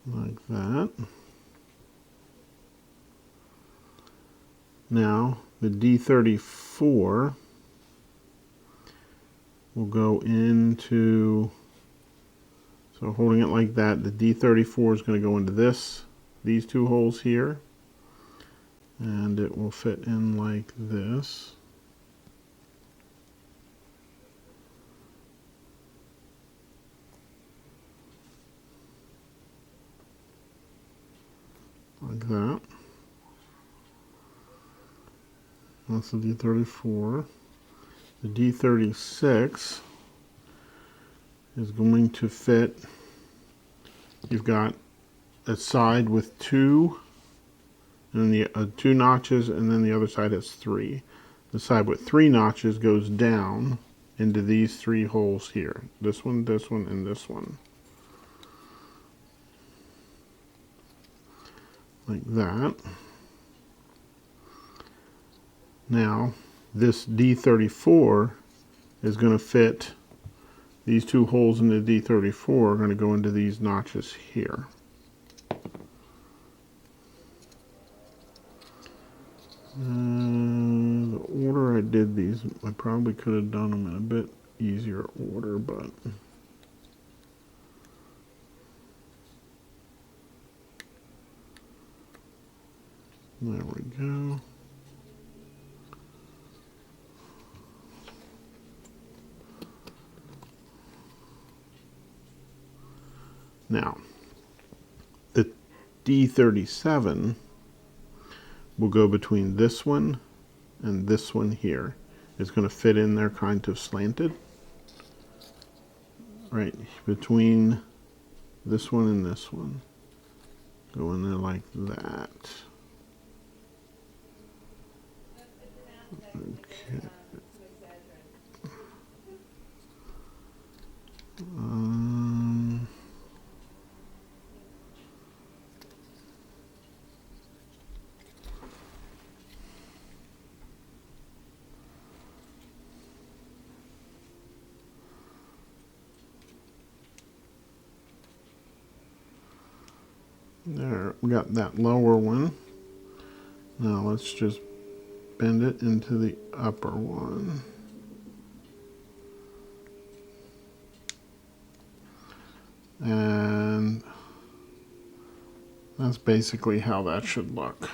Like that. Now, the D34 will go into, so holding it like that, the D34 is going to go into these two holes here, and it will fit in like this. Like that. That's the D34. The D36 is going to fit, you've got a side with two, and the two notches, and then the other side has three. The side with three notches goes down into these three holes here. This one, and this one. Like that. Now, this D34 is going to fit, these two holes in the D34 are going to go into these notches here. The order I did these, I probably could have done them in a bit easier order, but there we go. Now, the D37 will go between this one and this one here. It's going to fit in there kind of slanted. Right between this one and this one. Go in there like that. Okay. There, we got that lower one. Now let's just bend it into the upper one. And that's basically how that should look.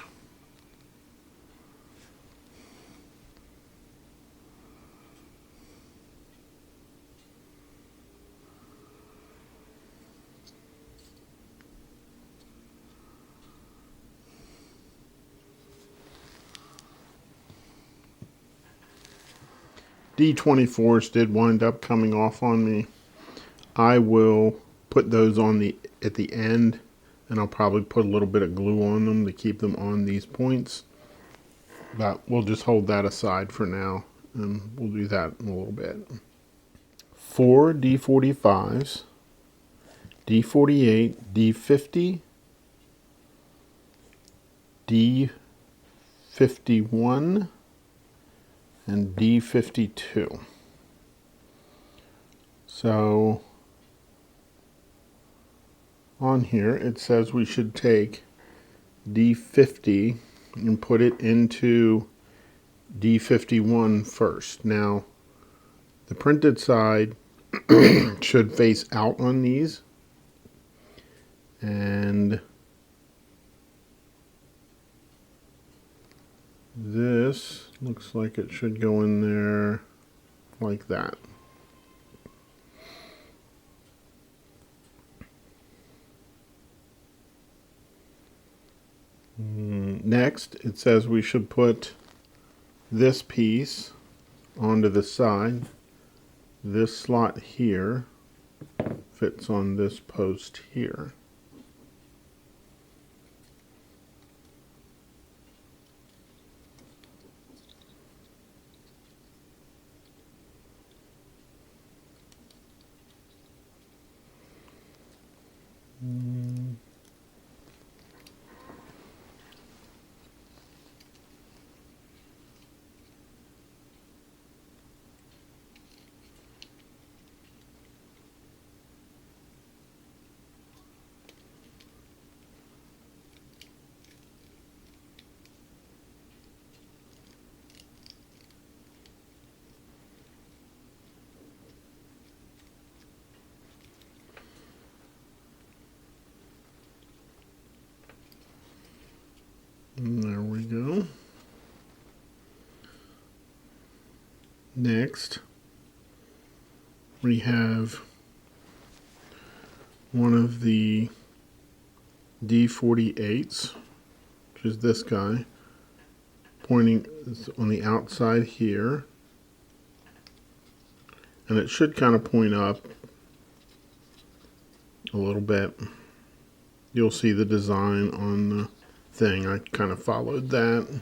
D24s did wind up coming off on me. I will put those on at the end, and I'll probably put a little bit of glue on them to keep them on these points. But we'll just hold that aside for now, and we'll do that in a little bit. 4 D45s, D48, D50, D51, and D52. So on here it says we should take D50 and put it into D51 first. Now the printed side should face out on these, and this looks like it should go in there like that. Next, it says we should put this piece onto the side. This slot here fits on this post here. And there we go. Next, we have one of the D48s, which is this guy, pointing on the outside here. And it should kind of point up a little bit. You'll see the design on the thing. I kind of followed that.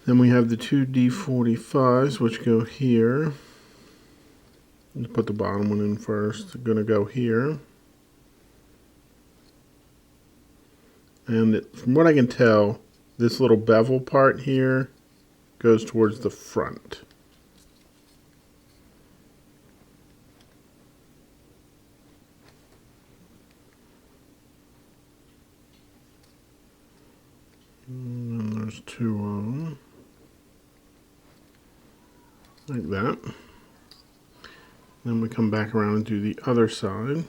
Then we have the two D45s, which go here. Let's put the bottom one in first. I'm going to go here. And from what I can tell, this little bevel part here goes towards the front. And there's two of them. Like that. Then we come back around and do the other side.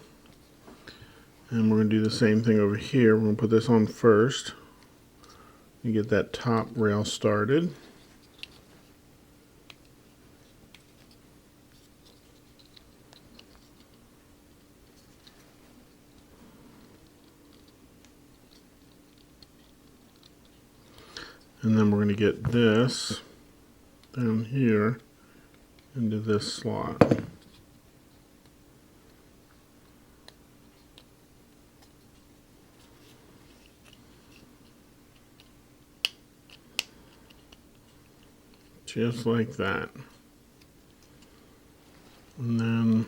And we're going to do the same thing over here. We're going to put this on first. You get that top rail started. And then we're going to get this down here into this slot. just like that. And then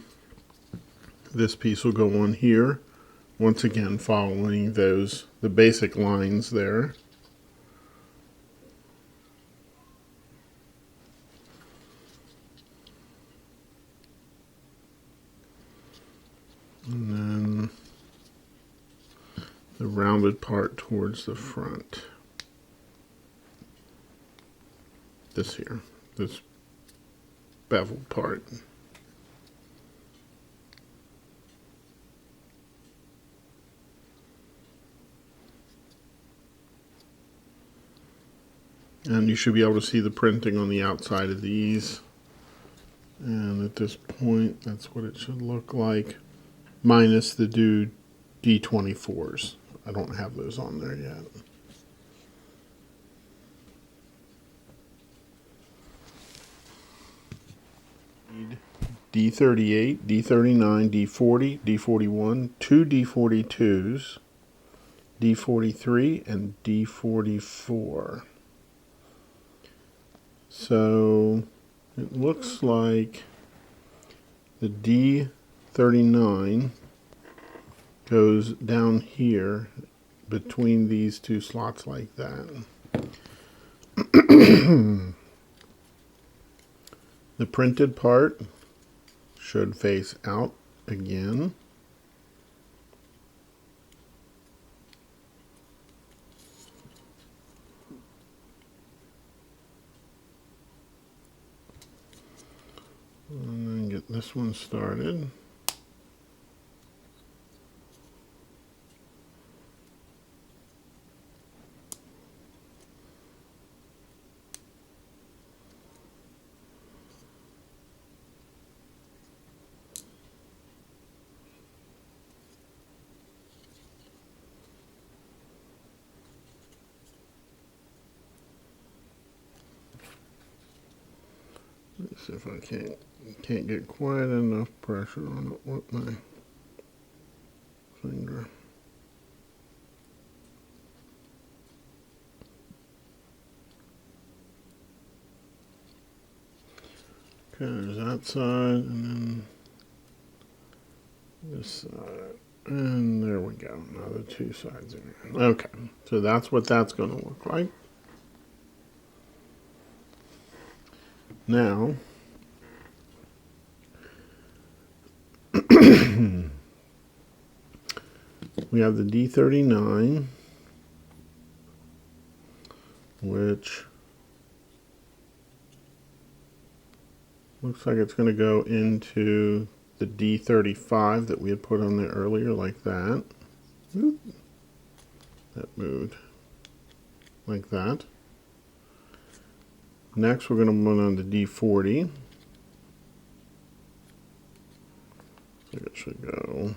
this piece will go on here, once again following the basic lines there. And then the rounded part towards the front. This here, this beveled part. And you should be able to see the printing on the outside of these. And at this point, that's what it should look like, minus the D24s. I don't have those on there yet. D38, D39, D40, D41, two D42s, D43, and D44. So it looks like the D39 goes down here between these two slots like that. The printed part should face out again. And then get this one started. Let's see if I can't get quite enough pressure on it with my finger. Okay, there's that side, and then this side, and there we go. Now the two sides are okay. So that's what that's going to look like. Now, we have the D39, which looks like it's going to go into the D35 that we had put on there earlier, like that. Oop. That moved like that. Next, we're going to put on the D40. So it should go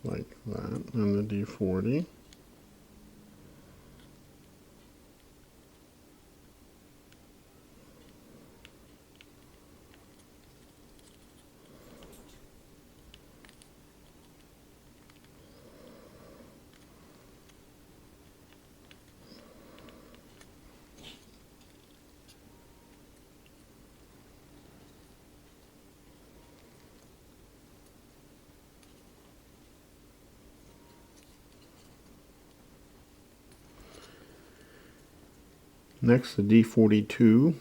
like that, and the D40. Next, the D42.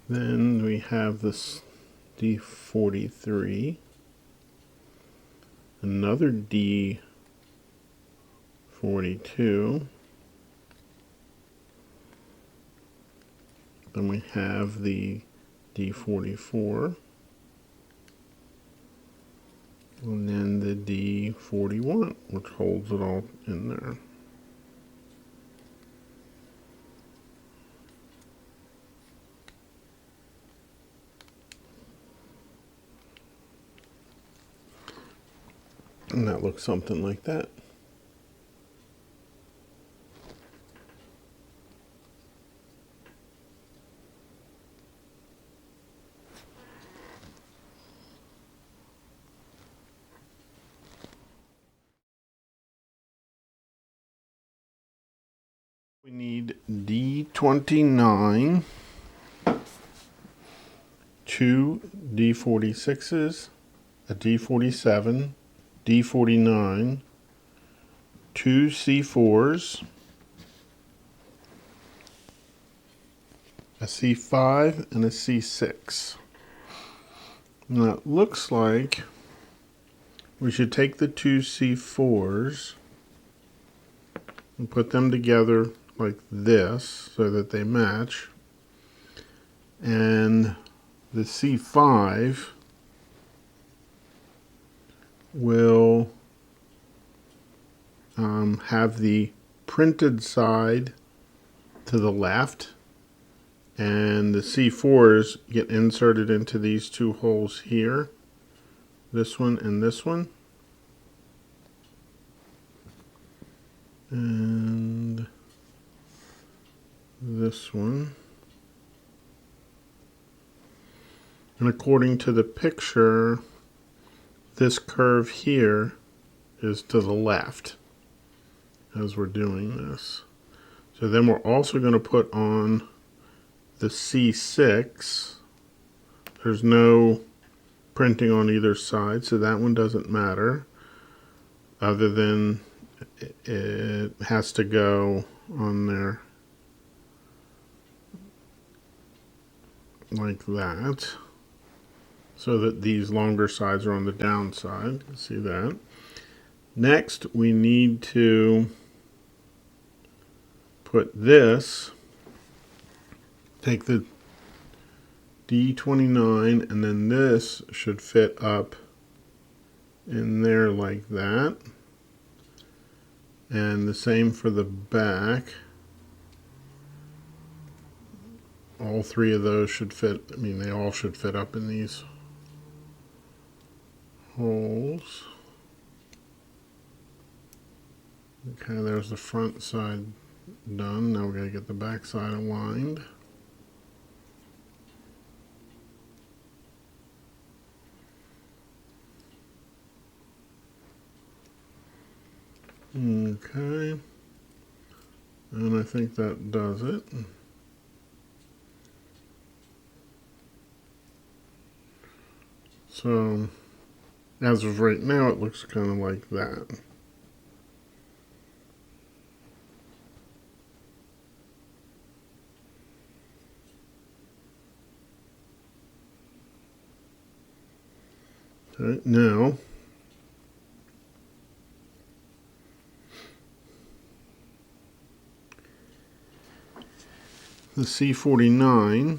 Then we have this D43, another D42, then we have the D44, and then the D41, which holds it all in there. And that looks something like that. We need D29, 2 D46s, a D47, D49, 2 C4s, a C5, and a C6. Now it looks like we should take the 2 C4s and put them together like this so that they match. And the C5 will have the printed side to the left, and the C4s get inserted into these two holes here, this one and this one. And this one. And according to the picture, this curve here is to the left as we're doing this. So then we're also going to put on the C6. There's no printing on either side, so that one doesn't matter, other than it has to go on there like that, so that these longer sides are on the down side. See that? Next, we need to put this, take the D29, and then this should fit up in there like that. And the same for the back. All three of those should fit, I mean, they all should fit up in these holes. Okay, there's the front side done. Now we're going to get the back side aligned. Okay, and I think that does it. So, as of right now, it looks kind of like that. Okay, now, the C49,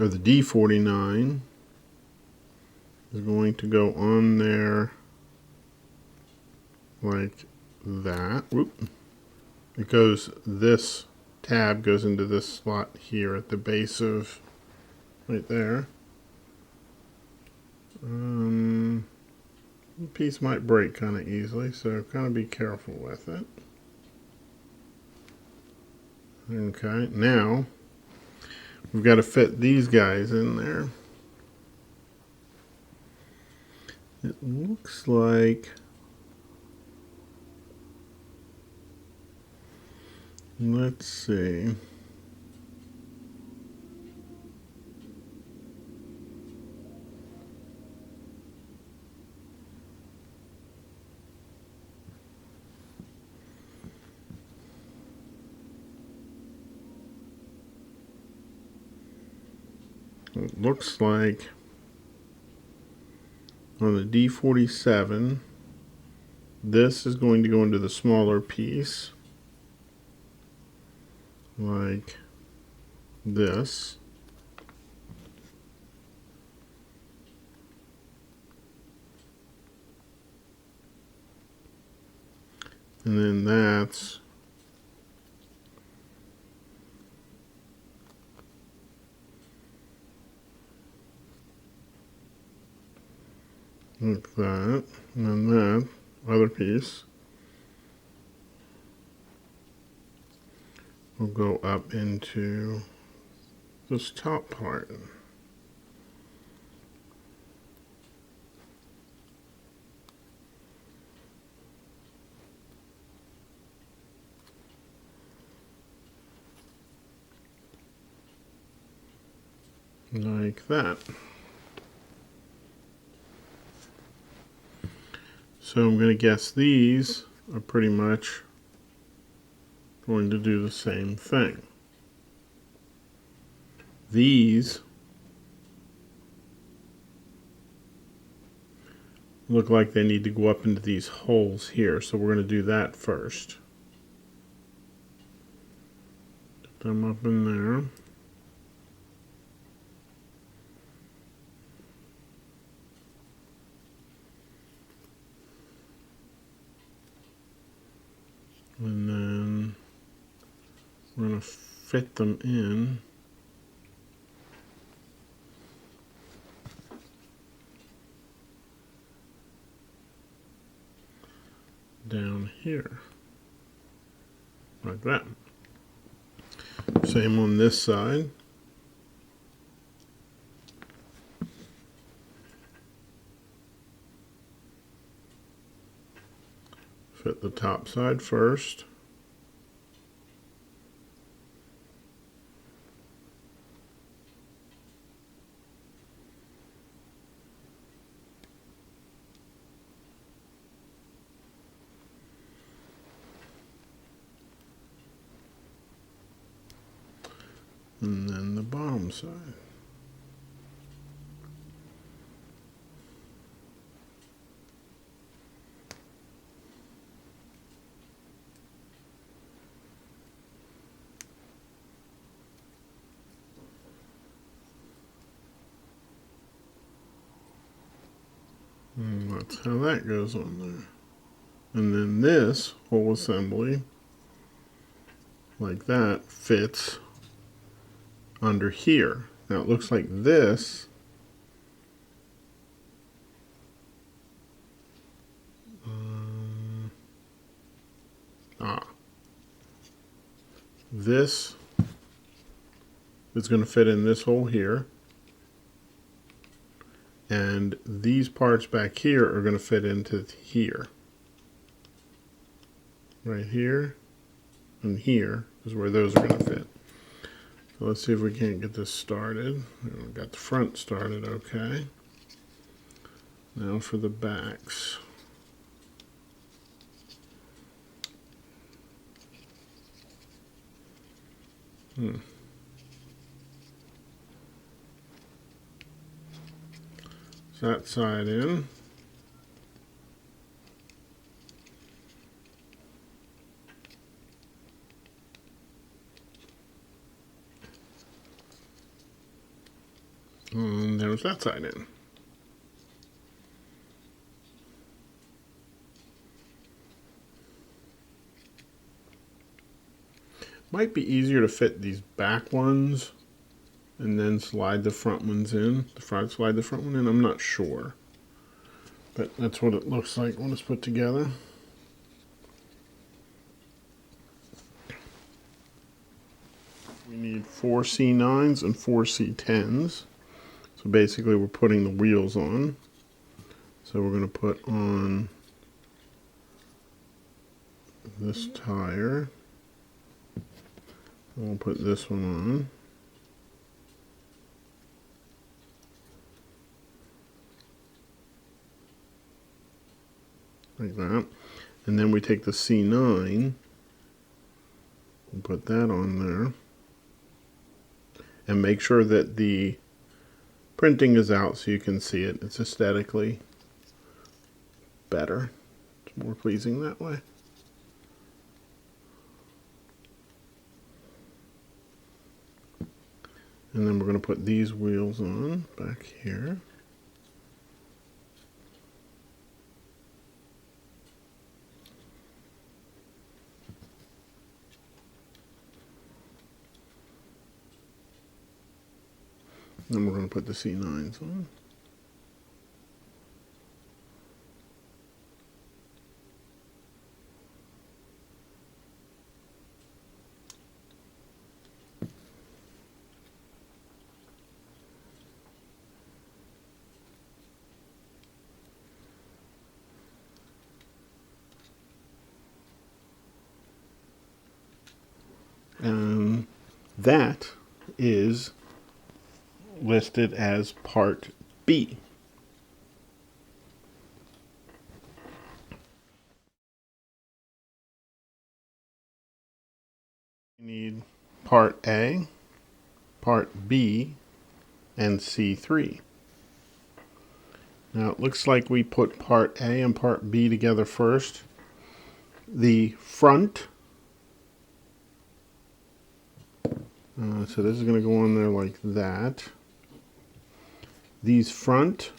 or the D49, is going to go on there like that. Whoop. Because this tab goes into this slot here at the base of, right there. The piece might break kind of easily, so kind of be careful with it. Okay, now we've got to fit these guys in there. It looks like, let's see. It looks like on the D47, this is going to go into the smaller piece, like this. And then that's like that, and then that other piece will go up into this top part. Like that. So I'm going to guess these are pretty much going to do the same thing. These look like they need to go up into these holes here, so we're going to do that first. Get them up in there. And then we're going to fit them in down here, like that. Same on this side. Fit the top side first. And then the bottom side. And that's how that goes on there. And then this whole assembly, like that, fits under here. Now it looks like this this is going to fit in this hole here, and these parts back here are going to fit into here. Right here and here is where those are going to fit. So let's see if we can't get this started. We got the front started okay. Now for the backs. That side in. And there's that side in. Might be easier to fit these back ones and then slide the front ones in. Slide the front one in, I'm not sure. But that's what it looks like when it's put together. We need 4 C9s and 4 C10s. So basically we're putting the wheels on. So we're going to put on this tire. We'll put this one on. Like that. And then we take the C9 and put that on there. And make sure that the printing is out so you can see it. It's aesthetically better. It's more pleasing that way. And then we're going to put these wheels on back here. Then we're going to put the C9s on. that is listed as part B. We need part A, part B, and C3. Now it looks like we put part A and part B together first. The front, so this is going to go on there like that. These front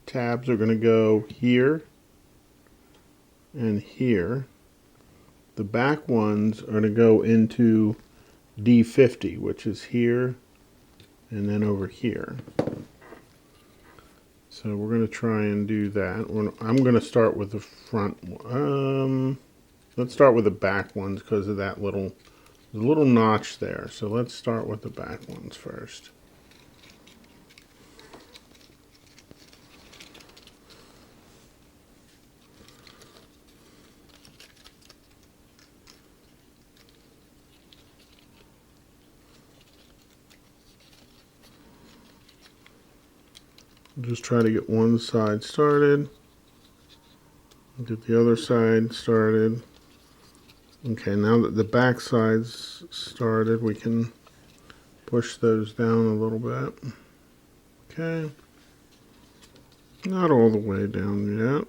tabs are going to go here and here. The back ones are going to go into D50, which is here and then over here. So we're going to try and do that. I'm going to start with the front. Let's start with the back ones because of that little notch there. So let's start with the back ones first. Just try to get one side started. Get the other side started. Okay, now that the back side's started, we can push those down a little bit. Okay. Not all the way down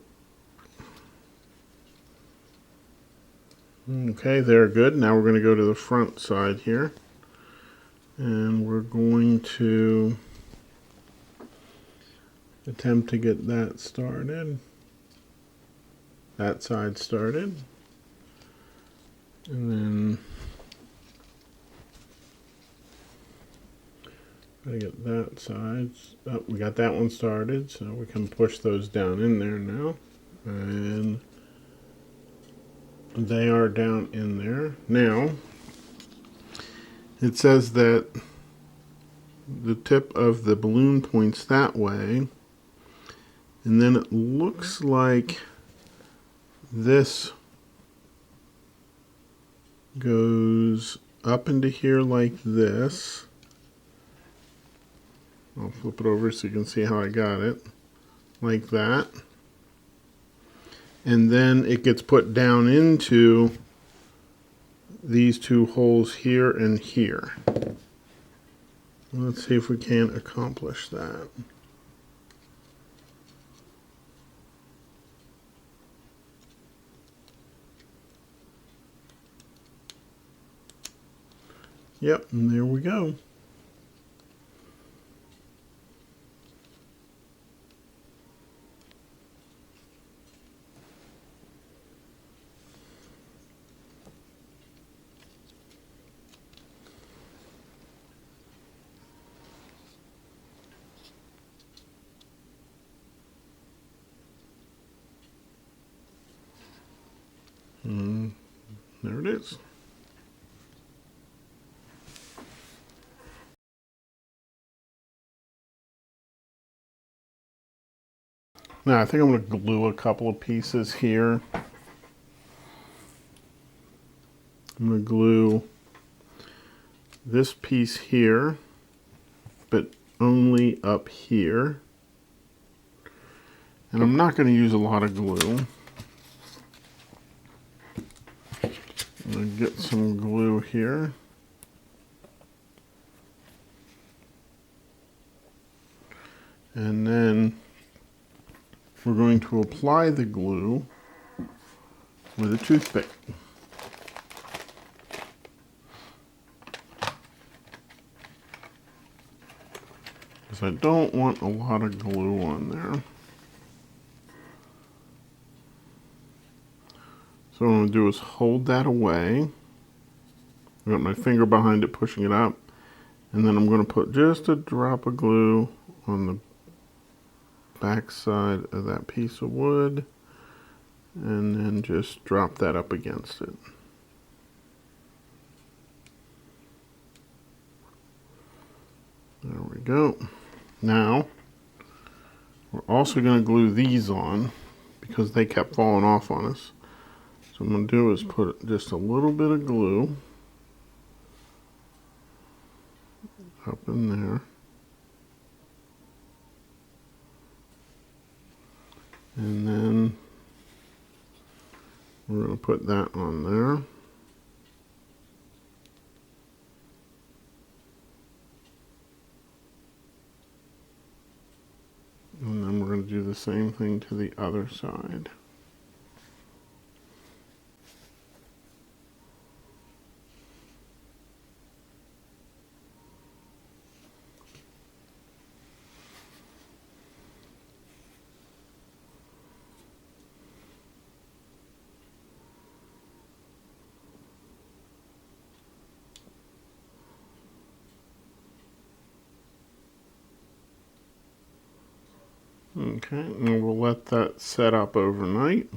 yet. Okay, they're good. Now we're going to go to the front side here. And we're going to attempt to get that started. That side started. And then I get that side. Oh, we got that one started, so we can push those down in there now. And they are down in there. Now, it says that the tip of the balloon points that way. And then it looks like this goes up into here like this. I'll flip it over so you can see how I got it. Like that. And then it gets put down into these two holes here and here. Let's see if we can accomplish that. Yep, and there we go. There it is. Now I think I'm going to glue a couple of pieces here. I'm going to glue this piece here, but only up here. And I'm not going to use a lot of glue. I'm going to get some glue here. And then we're going to apply the glue with a toothpick. Because I don't want a lot of glue on there. So what I'm going to do is hold that away. I got my finger behind it, pushing it up. And then I'm going to put just a drop of glue on the back side of that piece of wood. And then just drop that up against it. There we go. Now, we're also going to glue these on because they kept falling off on us. So what I'm going to do is put just a little bit of glue up in there. And then we're going to put that on there. And then we're going to do the same thing to the other side. Okay, and we'll let that set up overnight.